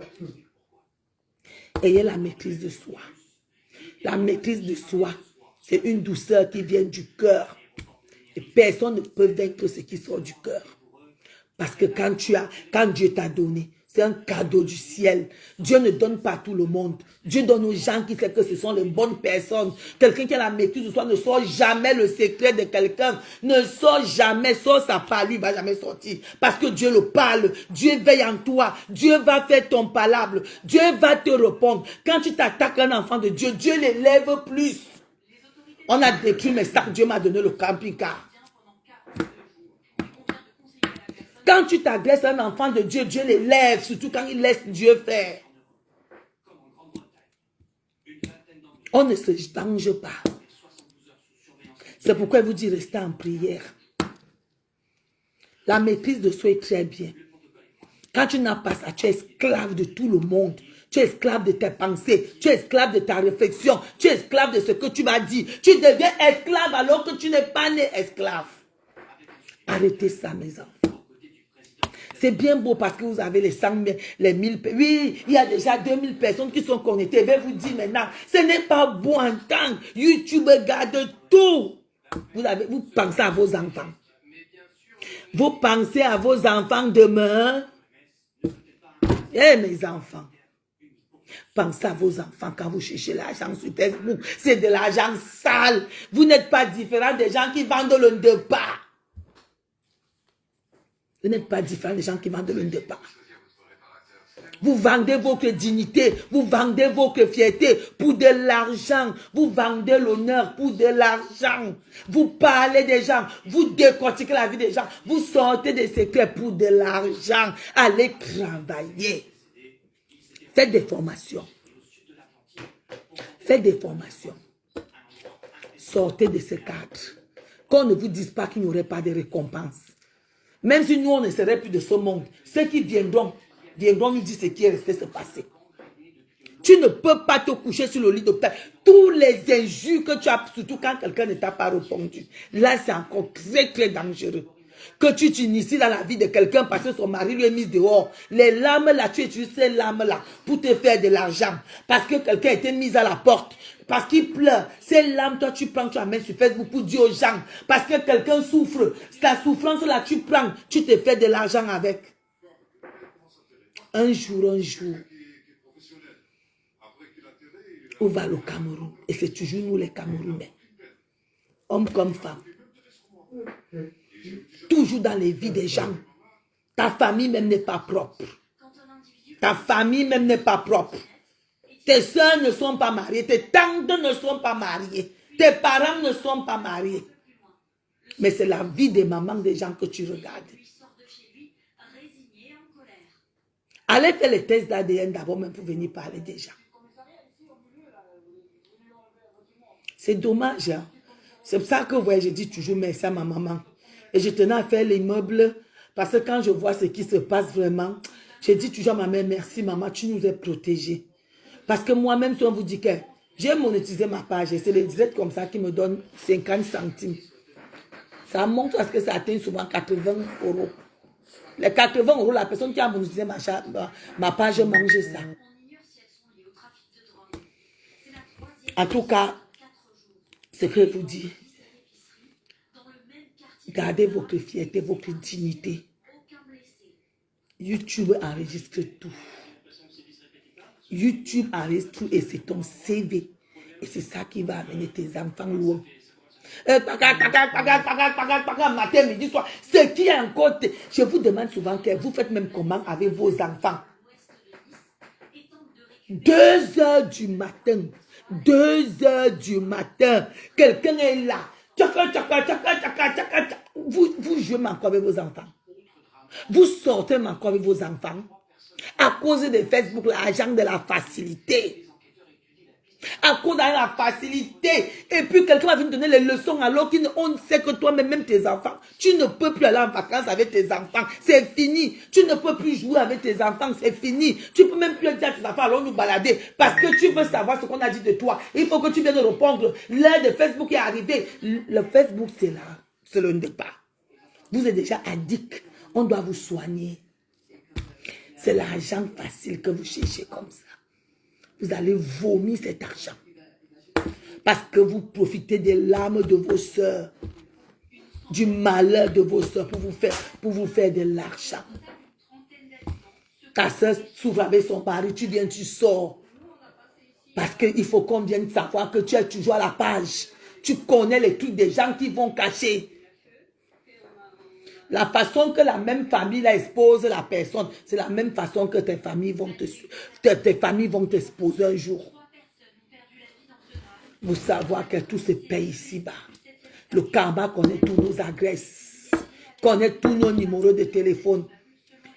Ayez la maîtrise de soi. La maîtrise de soi, c'est une douceur qui vient du cœur. Et personne ne peut vaincre ce qui sort du cœur. Parce que quand Dieu t'a donné, c'est un cadeau du ciel. Dieu ne donne pas à tout le monde. Dieu donne aux gens qui savent que ce sont les bonnes personnes. Quelqu'un qui a la maîtrise de soi ne sort jamais le secret de quelqu'un. Ne sort jamais, sort sa part, lui, il ne va jamais sortir. Parce que Dieu le parle. Dieu veille en toi. Dieu va faire ton palable. Dieu va te répondre. Quand tu t'attaques à un enfant de Dieu, Dieu l'élève plus. On a détruit mes sacs. Dieu m'a donné le camping-car. Quand tu t'agresses à un enfant de Dieu, Dieu l'élève, surtout quand il laisse Dieu faire. On ne se venge pas. C'est pourquoi il vous dit restez en prière. La maîtrise de soi est très bien. Quand tu n'as pas ça, tu es esclave de tout le monde. Tu es esclave de tes pensées. Tu es esclave de ta réflexion. Tu es esclave de ce que tu m'as dit. Tu deviens esclave alors que tu n'es pas né esclave. Arrêtez ça, mes enfants. C'est bien beau parce que vous avez les 100 000, les 1000. Oui, il y a déjà 2000 personnes qui sont connectées. Je vais vous dire maintenant, ce n'est pas bon en temps. YouTube garde tout. Vous pensez à vos enfants. Vous pensez à vos enfants demain. Eh mes enfants. Pensez à vos enfants quand vous cherchez l'argent sur Facebook. C'est de l'argent sale. Vous n'êtes pas différent des gens qui vendent le ndepa. Vous n'êtes pas différent des gens qui vendent le ndepa. Vous vendez votre dignité, vous vendez votre fierté pour de l'argent. Vous vendez l'honneur pour de l'argent. Vous parlez des gens, vous décortiquez la vie des gens. Vous sortez des secrets pour de l'argent. Allez travailler. Faites des formations. Faites des formations. Sortez de ce cadre. Qu'on ne vous dise pas qu'il n'y aurait pas de récompense. Même si nous, on ne serait plus de ce monde, ceux qui viendront nous dire ce qui est resté se passer. Tu ne peux pas te coucher sur le lit de paix. Tous les injures que tu as, surtout quand quelqu'un ne t'a pas répondu, là, c'est encore très, très dangereux. Que tu t'inities dans la vie de quelqu'un parce que son mari lui est mis dehors. Les larmes là, tu utilises ces larmes là pour te faire de l'argent. Parce que quelqu'un a été mis à la porte. Parce qu'il pleure. Ces larmes, toi, tu prends, tu amènes sur Facebook pour dire aux gens. Parce que quelqu'un souffre. La souffrance là, tu prends, tu te fais de l'argent avec. Un jour, où va le Cameroun? Et c'est toujours nous les Camerounais. Hommes comme femmes. Toujours dans les vies des gens. Ta famille même n'est pas propre. Ta famille même n'est pas propre. Tes soeurs ne sont pas mariées. Tes tantes ne sont pas mariées. Tes parents ne sont pas mariés. Mais c'est la vie des mamans des gens que tu regardes. Allez faire les tests d'ADN d'abord même pour venir parler des gens. C'est dommage. Hein? C'est pour ça que ouais, je dis toujours merci à ma maman. Et je tenais à faire les meubles parce que quand je vois ce qui se passe vraiment, je dis toujours à ma mère, merci maman, tu nous as protégés. Parce que moi-même, si on vous dit que j'ai monétisé ma page, c'est les directs comme ça qui me donnent 50 centimes. Ça montre parce que ça atteint souvent 80 €. Les 80 €, la personne qui a monétisé ma page mange ça. En tout cas, ce que je vous dis, gardez votre fierté, votre dignité. YouTube enregistre tout. YouTube enregistre tout et c'est ton CV. Et c'est ça qui va amener tes enfants loin. Matin, midi, soir. Ce qui est encore... Je vous demande souvent que vous faites même comment avec vos enfants. 2 h du matin. 2 h du matin. Quelqu'un est là. Vous jouez encore avec vos enfants. Vous sortez encore avec vos enfants. À cause de Facebook, l'argent de la facilité. À cause de la facilité. Et puis quelqu'un va venir donner les leçons alors qu'on sait que toi-même, même tes enfants, tu ne peux plus aller en vacances avec tes enfants. C'est fini. Tu ne peux plus jouer avec tes enfants. C'est fini. Tu ne peux même plus dire à tes enfants, allons nous balader. Parce que tu veux savoir ce qu'on a dit de toi. Il faut que tu viennes répondre. L'heure de Facebook est arrivée. Le Facebook, c'est là. C'est le départ. Vous êtes déjà addict. On doit vous soigner. C'est l'argent facile que vous cherchez comme ça. Vous allez vomir cet argent. Parce que vous profitez des larmes de vos soeurs. Du malheur de vos soeurs pour vous faire de l'argent. Ta soeur s'ouvre avec son mari, tu viens, tu sors. Parce qu'il faut qu'on vienne savoir que tu es toujours à la page. Tu connais les trucs des gens qui vont cacher. La façon que la même famille expose la personne, c'est la même façon que tes familles vont t'exposer un jour. Vous savez que tout se paye ici-bas. Le karma connaît tous nos adresses, connaît tous nos numéros de téléphone.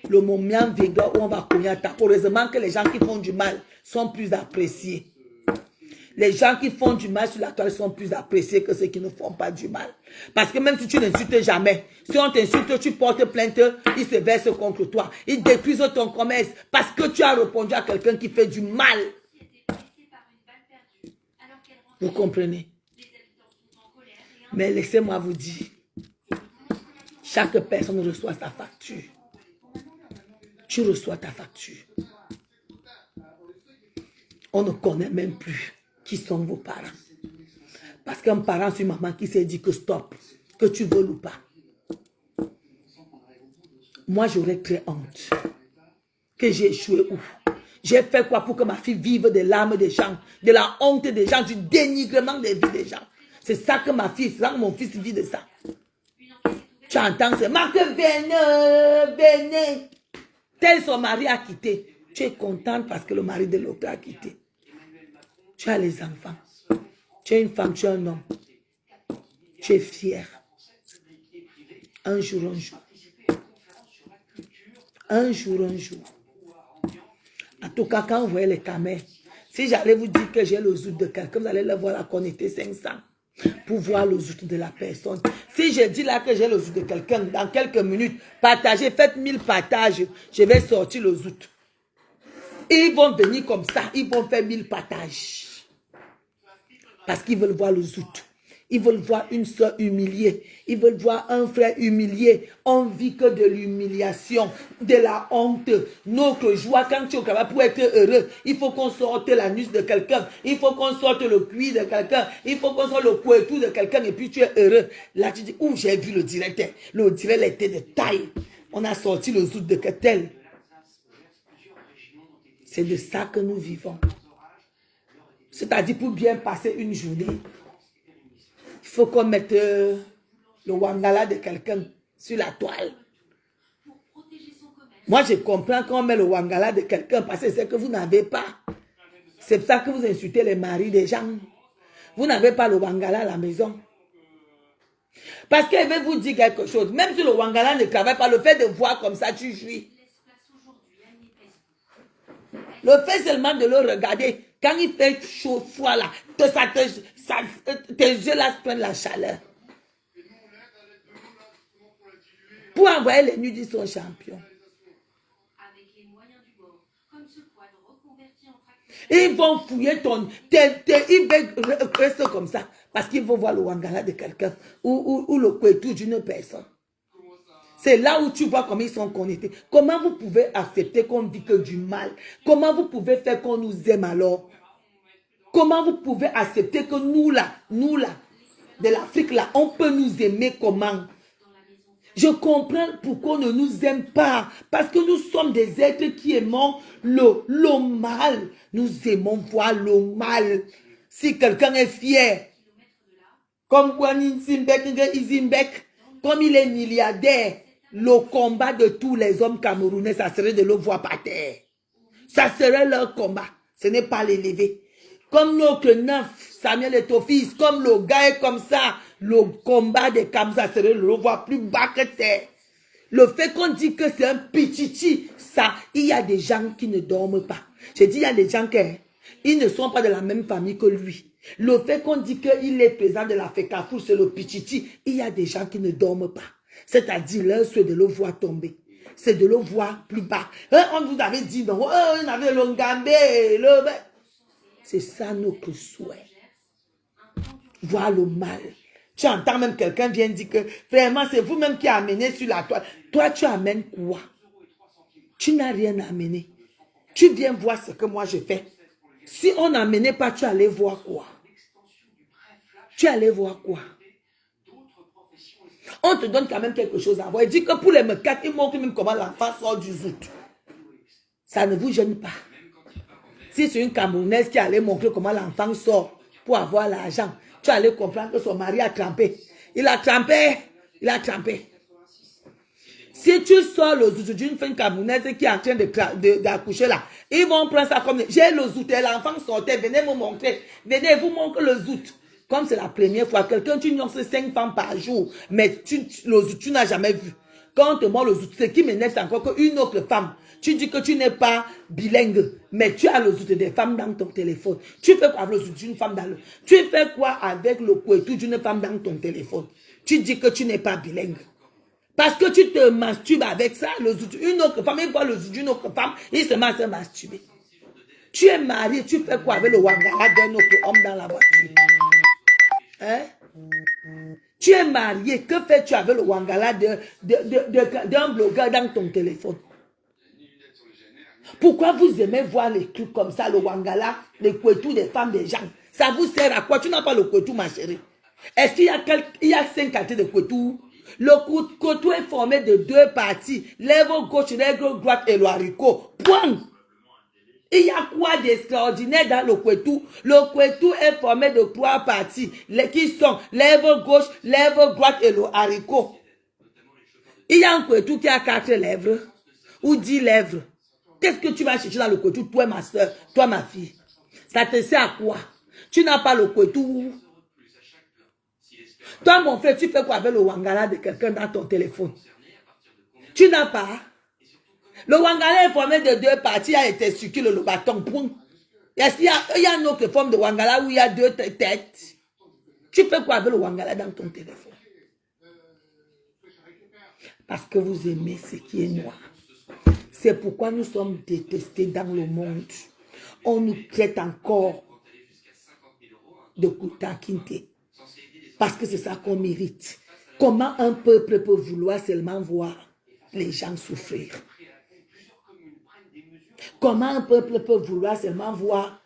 Le moment vient où on va connaître. Heureusement que les gens qui font du mal sont plus appréciés. Les gens qui font du mal sur la toile sont plus appréciés que ceux qui ne font pas du mal. Parce que même si tu n'insultes jamais, si on t'insulte, tu portes plainte, ils se versent contre toi. Ils détruisent ton commerce parce que tu as répondu à quelqu'un qui fait du mal. Vous comprenez? Mais laissez-moi vous dire, chaque personne reçoit sa facture. Tu reçois ta facture. On ne connaît même plus qui sont vos parents. Parce qu'un parent sur maman qui s'est dit que stop, que tu veux ou pas. Moi, j'aurais très honte. Que j'ai échoué où? J'ai fait quoi pour que ma fille vive des larmes des gens, de la honte des gens, du dénigrement des vies des gens? C'est ça que ma fille, c'est ça que mon fils vit de ça. Tu entends, c'est Marc, venez, venez. Tel son mari a quitté. Tu es contente parce que le mari de l'autre a quitté. Tu as les enfants. Tu es une femme, tu es un homme. Tu es fier. Un jour, un jour. Un jour, un jour. En tout cas, quand vous voyez les caméras, si j'allais vous dire que j'ai le zout de quelqu'un, vous allez le voir la connecter 500 pour voir le zout de la personne. Si je dis là que j'ai le zout de quelqu'un, dans quelques minutes, partagez, faites 1000 partages, je vais sortir le zout. Ils vont venir comme ça, ils vont faire 1000 partages. Parce qu'ils veulent voir le zout. Ils veulent voir une soeur humiliée. Ils veulent voir un frère humilié. On vit que de l'humiliation, de la honte. Notre joie, quand tu es au travail pour être heureux, il faut qu'on sorte l'anus de quelqu'un. Il faut qu'on sorte le cuir de quelqu'un. Il faut qu'on sorte le couettou de quelqu'un et puis tu es heureux. Là, tu dis, où j'ai vu le directeur. Le directeur était de taille. On a sorti le zout de tel. C'est de ça que nous vivons. C'est-à-dire pour bien passer une journée, il faut qu'on mette le wangala de quelqu'un sur la toile. Moi, je comprends qu'on met le wangala de quelqu'un parce que c'est que vous n'avez pas. C'est pour ça que vous insultez les maris des gens. Vous n'avez pas le wangala à la maison. Parce qu'elle veut vous dire quelque chose. Même si le wangala ne travaille pas, le fait de voir comme ça, tu jouis. Le fait seulement de le regarder, quand il fait chaud, froid là, tes yeux là prennent la chaleur. Pour envoyer les nuits, ils sont champions. Ils vont fouiller ton... Ils restent comme ça. Parce qu'ils vont voir le wangala de quelqu'un ou le couettou d'une personne. C'est là où tu vois comment ils sont connectés. Comment vous pouvez accepter qu'on vit que du mal? Comment vous pouvez faire qu'on nous aime alors? Comment vous pouvez accepter que nous là, de l'Afrique là, on peut nous aimer comment? Je comprends pourquoi on ne nous aime pas. Parce que nous sommes des êtres qui aimons le mal. Nous aimons voir le mal. Si quelqu'un est fier, comme Kwanin Izimbek, comme il est milliardaire, le combat de tous les hommes camerounais, ça serait de le voir par terre. Ça serait leur combat. Ce n'est pas l'élever. Comme notre neuf, Samuel est ton fils, comme le gars est comme ça, le combat des Camerounais, ça serait de le voir plus bas que terre. Le fait qu'on dit que c'est un pichichi, ça, il y a des gens qui ne dorment pas. Je dis, il y a des gens qui ne sont pas de la même famille que lui. Le fait qu'on dit qu'il est président de la FECAFOU, c'est le pichichi, il y a des gens qui ne dorment pas. C'est-à-dire, leur souhait de le voir tomber. C'est de le voir plus bas. On vous avait dit, non, on avait le ngambé, c'est ça notre souhait. Voir le mal. Tu entends même quelqu'un vient dire que vraiment c'est vous-même qui amenez sur la toile. Toi, tu amènes quoi? Tu n'as rien amené. Tu viens voir ce que moi je fais. Si on n'amenait pas, tu allais voir quoi? Tu allais voir quoi? On te donne quand même quelque chose à voir. Il dit que pour les mecs, ils montrent même comment l'enfant sort du zout. Ça ne vous gêne pas. Si c'est une Camerounaise qui allait montrer comment l'enfant sort pour avoir l'argent, tu allais comprendre que son mari a trempé. Il a trempé. Il a trempé. Si tu sors le zout d'une femme camerounaise qui est en train d'accoucher là, ils vont prendre ça comme... J'ai le zout et l'enfant sortait. Venez me montrer. Venez vous montrer le zout. Comme c'est la première fois, quelqu'un, tu nuances 5 femmes par jour, mais le zout, tu n'as jamais vu. quand on te montre le zout, ce qui m'énerve, c'est encore qu'une autre femme, tu dis que tu n'es pas bilingue, mais tu as le zout des femmes dans ton téléphone. Tu fais quoi avec le zout d'une femme dans le... Tu fais quoi avec le kouetou d'une femme dans ton téléphone? Tu dis que tu n'es pas bilingue. Parce que tu te masturbes avec ça, le zout, une autre femme, il voit le zout d'une autre femme, il se met à se masturber. Tu es marié, tu fais quoi avec le wangala d'un autre homme dans la voiture? Hein? Tu es marié, que fais-tu avec le wangala d'un blogueur dans ton téléphone? Pourquoi vous aimez voir les trucs comme ça, le wangala, les kouetou des femmes des gens? Ça vous sert à quoi? Tu n'as pas le kouetou, ma chérie. Est-ce qu'il y a 5 qualités de kouetou? Le kouetou est formé de 2 parties, lèvre gauche, lèvre droite et le haricot. Point. Il y a quoi d'extraordinaire dans le kouetou? Le kouetou est formé de 3 parties, qui sont lèvre gauche, lèvre droite et le haricot. Il y a un kouetou qui a 4 lèvres ou 10 lèvres. Qu'est-ce que tu vas chercher dans le kouetou, toi ma soeur, toi ma fille? Ça te sert à quoi? Tu n'as pas le kouetou. Toi mon frère, tu fais quoi avec le wangala de quelqu'un dans ton téléphone? Tu n'as pas. Le wangala est formé de 2 parties, il a été circulé le bâton. Est-ce qu'il y a une autre forme de wangala où il y a 2 têtes? Tu fais quoi avec le wangala dans ton téléphone? Parce que vous aimez ce qui est noir. C'est pourquoi nous sommes détestés dans le monde. On nous traite encore de Kouta Kinte. Parce que c'est ça qu'on mérite. Comment un peuple peut vouloir seulement voir les gens souffrir? Comment un peuple peut vouloir seulement voir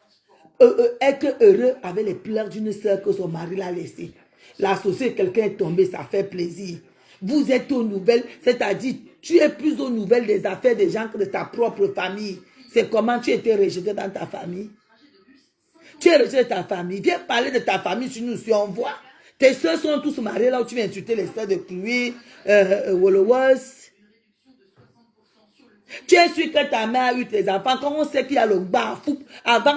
être heureux avec les pleurs d'une sœur que son mari l'a laissée? L'associer, quelqu'un est tombé, ça fait plaisir. Vous êtes aux nouvelles, c'est-à-dire tu es plus aux nouvelles des affaires des gens que de ta propre famille. C'est comment tu étais rejeté dans ta famille. Tu es rejeté de ta famille. Viens parler de ta famille si nous si on voit. Tes soeurs sont tous mariées là où tu viens insulter les soeurs de Kluy, Wolowos. Tu es sûr que ta mère a eu tes enfants. Quand on sait qu'il y a le bafoup, avant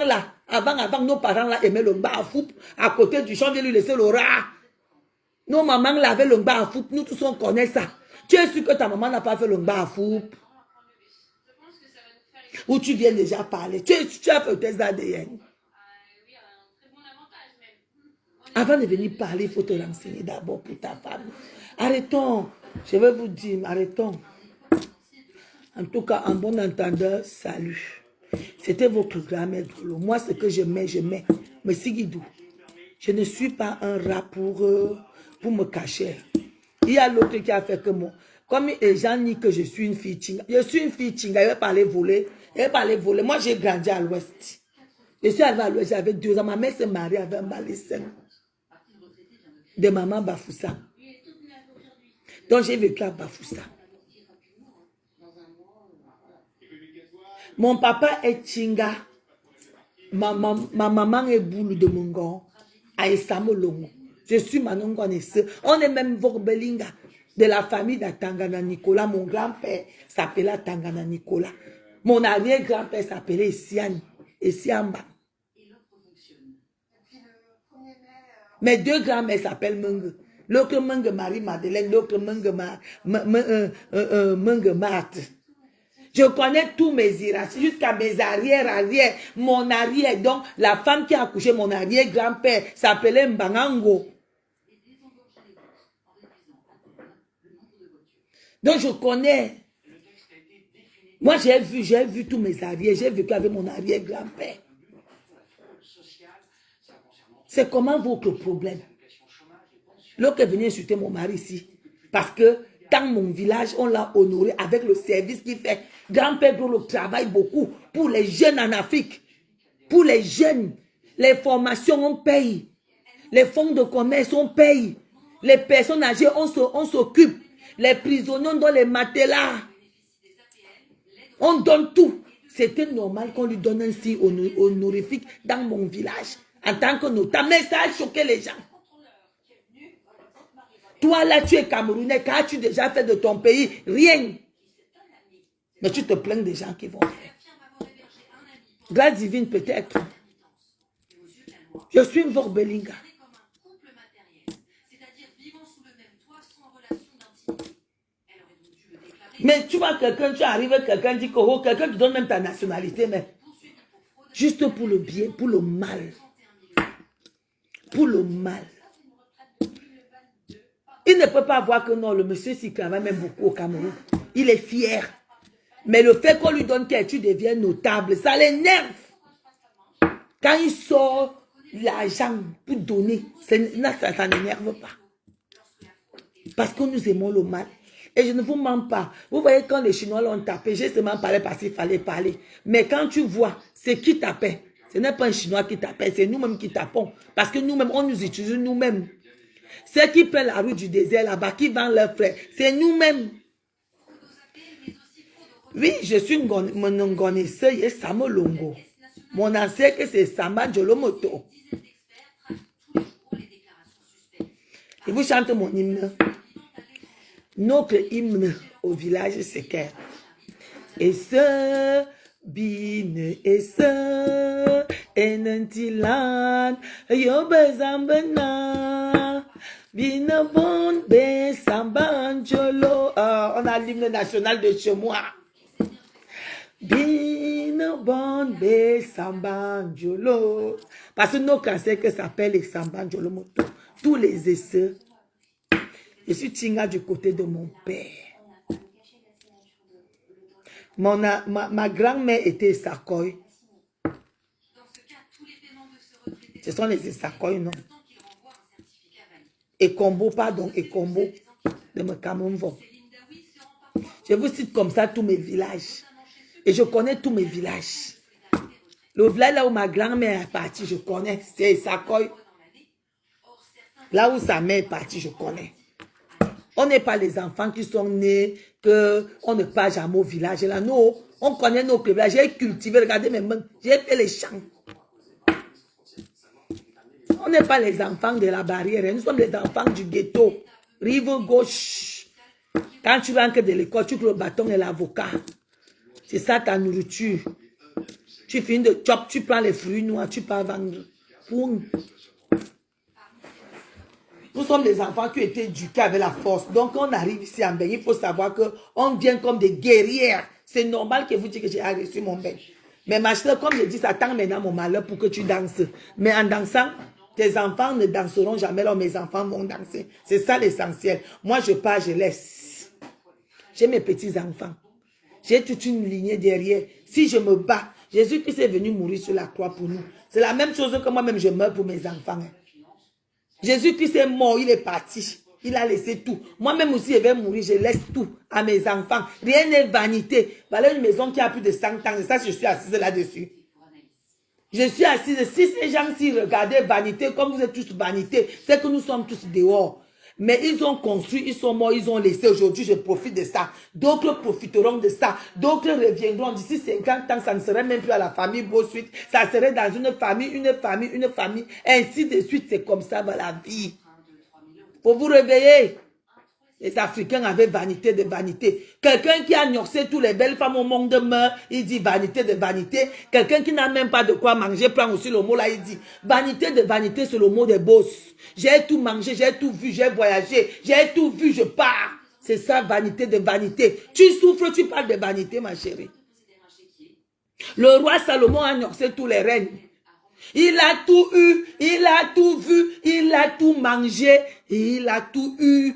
nos parents là aimaient le bafoup, à côté du champ, viens lui laisser le rat. Nos mamans lavaient le bafoup, nous tous on connaît ça. Tu es sûr que ta maman n'a pas fait le bafoup? Ou tu viens déjà parler. Tu as fait le test d'ADN. Avant de venir parler, il faut te renseigner d'abord pour ta femme. Arrêtons. Je vais vous dire, arrêtons. En tout cas, en bon entendeur, salut. C'était votre grand-mère Drolo. Moi, ce que je mets. Mais Sigidou, je ne suis pas un rat pour me cacher. Il y a l'autre qui a fait que moi. Comme les gens disent que je suis une fille chinga. Je suis une fille chinga, elle va pas aller voler. Moi, j'ai grandi à l'ouest. Je suis arrivée à l'ouest, j'avais 2 ans. Ma mère s'est mariée avec un Malécin de maman Bafoussa. Donc, j'ai vécu à Bafoussa. Mon papa est Chinga. Ma maman est Boulou de Mongon. À Esamo Longo. Je suis Manon Gonesse. On est même Vorbelinga. De la famille de Tangana Nicolas. Mon grand-père s'appelait Tangana Nicolas. Mon arrière-grand-père s'appelait Essiamba. Mes 2 grands-mères s'appellent Menge. L'autre Menge Marie-Madeleine, l'autre Menge Marthe. Je connais tous mes hiérarchies, jusqu'à mes arrière. Mon arrière, donc la femme qui a accouché mon arrière-grand-père s'appelait Mbangango. Donc je connais. Moi j'ai vu tous mes arrières, j'ai vécu avec mon arrière-grand-père. C'est comment votre problème? L'autre est venu insulter mon mari ici. Parce que dans mon village, on l'a honoré avec le service qu'il fait. Grand-père Drolo travaille beaucoup pour les jeunes en Afrique. Pour les jeunes. Les formations, on paye. Les fonds de commerce, on paye. Les personnes âgées, on s'occupe. Les prisonniers, on donne les matelas. On donne tout. C'était normal qu'on lui donne un signe honorifique dans mon village. En tant que notaire. Mais ça a choqué les gens. Toi là, tu es Camerounais. Qu'as-tu déjà fait de ton pays? Rien. Mais tu te plains des gens qui vont faire. Grâce divine peut-être. Je suis une Vorbelinga. Mais tu vois quelqu'un, tu arrives, quelqu'un dit que oh, quelqu'un te donne même ta nationalité, mais juste pour le bien, pour le mal. Pour le mal. Il ne peut pas voir que non, le monsieur s'y travaille même beaucoup au Cameroun. Il est fier. Mais le fait qu'on lui donne que tu deviens notable, ça l'énerve. Quand il sort l'argent pour donner, ça n'énerve pas. Parce que nous aimons le mal. Et je ne vous mens pas. Vous voyez, quand les Chinois l'ont tapé, j'ai seulement parlé parce qu'il fallait parler. Mais quand tu vois, c'est qui tapait. Ce n'est pas un Chinois qui tapait, c'est nous-mêmes qui tapons. Parce que nous-mêmes, on nous utilise nous-mêmes. Ceux qui prennent la rue du désert là-bas, qui vendent leurs frères, c'est nous-mêmes. Oui, je suis mon Ngonesseur et Samo Longo. Mon ancêtre, c'est Samba Jolomoto. Et vous chantez mon hymne. Notre hymne au village, c'est quel? Et ce, bine, et ce, et nantilan, yobezambena, bine bon, be sambanjolo. On a l'hymne national de chez moi. Bine bon, be sambanjolo. Parce que nos cancers que s'appellent les sambanjolo moto. Tous les essais. Je suis Tinga du côté de mon père. Ma grand-mère était Sakoy. Ce sont les Sakoy, non? Et Combo, pardon, et Combo de mon Cameroun. Je vous cite comme ça tous mes villages. Et je connais tous mes villages. Le village là où ma grand-mère est partie, je connais. C'est Sakoy. Là où sa mère est partie, je connais. On n'est pas les enfants qui sont nés, qu'on ne passe jamais au village. Là, non, on connaît nos villages. J'ai cultivé, regardez mes mains, j'ai fait les champs. On n'est pas les enfants de la barrière, nous sommes les enfants du ghetto. Rive gauche. Quand tu rentres de l'école, tu prends le bâton et l'avocat. C'est ça ta nourriture. Tu finis de chop, tu prends les fruits noirs, tu pars vendre. Nous sommes des enfants qui ont été éduqués avec la force. Donc, on arrive ici en bain. Il faut savoir qu'on vient comme des guerrières. C'est normal que vous dites que j'ai agressé mon bain. Mais ma soeur, comme je dis, ça tend maintenant mon malheur pour que tu danses. Mais en dansant, tes enfants ne danseront jamais. Alors, mes enfants vont danser. C'est ça l'essentiel. Moi, je pars, je laisse. J'ai mes petits-enfants. J'ai toute une lignée derrière. Si je me bats, Jésus-Christ est venu mourir sur la croix pour nous. C'est la même chose que moi-même, je meurs pour mes enfants. Jésus-Christ est mort, il est parti. Il a laissé tout. Moi-même aussi, je vais mourir, je laisse tout à mes enfants. Rien n'est vanité. Voilà une maison qui a plus de 100 ans. Et ça, je suis assise là-dessus. Je suis assise. Si ces gens-ci regardaient vanité, comme vous êtes tous vanité, c'est que nous sommes tous dehors. Mais ils ont construit, ils sont morts, ils ont laissé. Aujourd'hui, je profite de ça. D'autres profiteront de ça. D'autres reviendront. D'ici 50 ans, ça ne serait même plus à la famille Beausuite. Ça serait dans une famille, une famille, une famille. Ainsi de suite, c'est comme ça dans la vie. Pour vous réveiller. Les Africains avaient vanité de vanité. Quelqu'un qui a gnorsé toutes les belles femmes au monde meurt, il dit vanité de vanité. Quelqu'un qui n'a même pas de quoi manger prend aussi le mot là, il dit vanité de vanité, c'est le mot des boss. J'ai tout mangé, j'ai tout vu, j'ai voyagé, j'ai tout vu, je pars. C'est ça, vanité de vanité. Tu souffres, tu parles de vanité, ma chérie. Le roi Salomon a gnorsé tous les reines. Il a tout eu, il a tout vu, il a tout mangé, il a tout eu.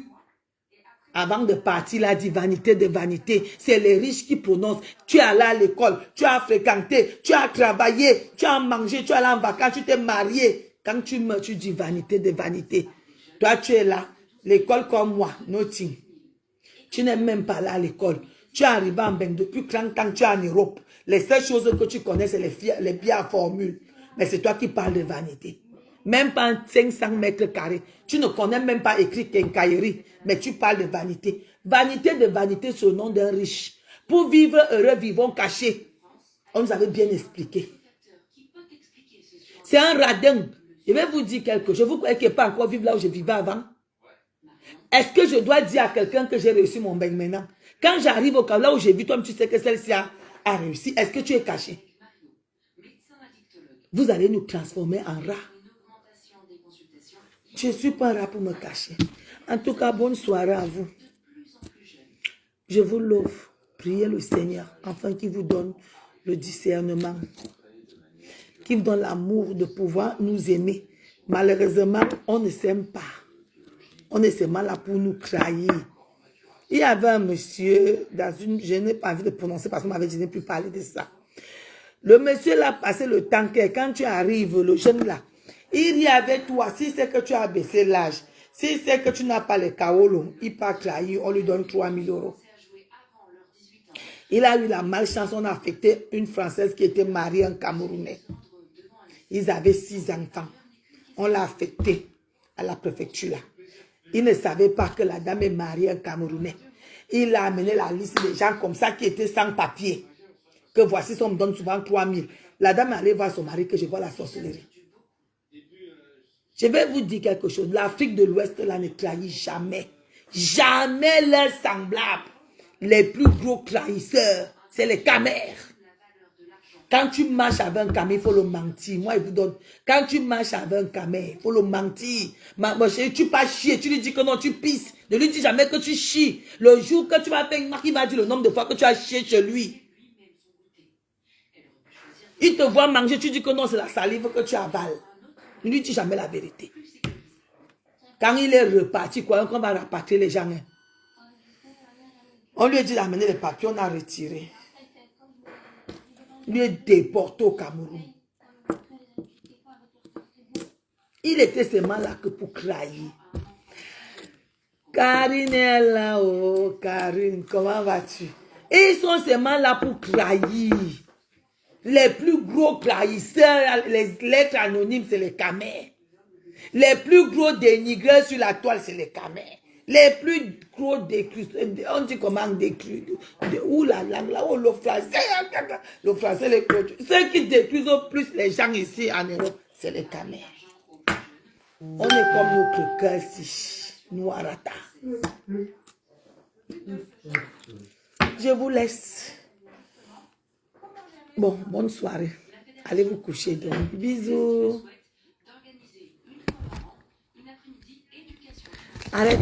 Avant de partir, il a dit vanité de vanité. C'est les riches qui prononcent. Tu es allé à l'école, tu as fréquenté, tu as travaillé, tu as mangé, tu es allé en vacances, tu t'es marié. Quand tu meurs, tu dis vanité de vanité. Toi, tu es là, l'école comme moi, nothing. Tu n'es même pas là à l'école. Tu es arrivé en bain depuis 30 ans, tu es en Europe. Les seules choses que tu connais, c'est les biens à formule. Mais c'est toi qui parles de vanité. Même pas 500 mètres carrés. Tu ne connais même pas écrit quincaillerie, mais tu parles de vanité. Vanité de vanité, c'est le nom d'un riche. Pour vivre heureux, vivons cachés. On nous avait bien expliqué. C'est un radin. Je vais vous dire quelque chose. Je vous croyais qu'il n'est pas encore vivre là où je vivais avant. Est-ce que je dois dire à quelqu'un que j'ai réussi mon bain maintenant? Quand j'arrive au cas là où j'ai vu, toi, tu sais que celle-ci a réussi. Est-ce que tu es caché? Vous allez nous transformer en rats. Je ne suis pas là pour me cacher. En tout cas, bonne soirée à vous. Je vous l'offre. Priez le Seigneur, afin qu'il vous donne le discernement, qu'il vous donne l'amour de pouvoir nous aimer. Malheureusement, on ne s'aime pas. On est seulement là pour nous trahir. Il y avait un monsieur, je n'ai pas envie de prononcer parce qu'on m'avait dit de ne plus parler de ça. Le monsieur là passé le temps que quand tu arrives, le jeune là, il rit avec toi. Si c'est que tu as baissé l'âge, si c'est que tu n'as pas les kaolos, il part trahir, on lui donne 3 000 €. Il a eu la malchance, on a affecté une Française qui était mariée à un Camerounais. Ils avaient 6 enfants. On l'a affecté à la préfecture là. Il ne savait pas que la dame est mariée à un Camerounais. Il a amené la liste des gens comme ça qui étaient sans papier. Que voici, on me donne souvent 3 000. La dame allait voir son mari que je vois la sorcellerie. Je vais vous dire quelque chose. L'Afrique de l'Ouest là ne trahit jamais. Jamais leurs semblables. Les plus gros trahisseurs, c'est les camères. Quand tu marches avec un camé, il faut le mentir. Moi, il vous donne. Quand tu marches avec un camé, il faut le mentir. Mon chéri, tu pas chier. Tu lui dis que non, tu pisses. Ne lui dis jamais que tu chies. Le jour que tu vas faire une marque, il va dire le nombre de fois que tu as chié chez lui. Il te voit manger, tu dis que non, c'est la salive que tu avales. Ne lui dis jamais la vérité. Quand il est reparti, croyons qu'on va rapatrier les gens. On lui a dit d'amener les papiers, on a retiré. Il est déporté au Cameroun. Il était seulement là que pour trahir. Karine est là, oh Karine, comment vas-tu? Ils sont seulement là pour trahir. Les plus gros trahisseurs, les lettres anonymes, c'est les camères. Les plus gros dénigreurs sur la toile, c'est les camères. Les plus gros décrus, on dit comment décrus, où la langue, là, où le français, les ceux qui décrusent plus les gens ici en Europe, c'est les camères. On est comme notre cœur ici, noirata. Je vous laisse. Bon, bonne soirée. Allez vous coucher donc. Bisous. Arrête.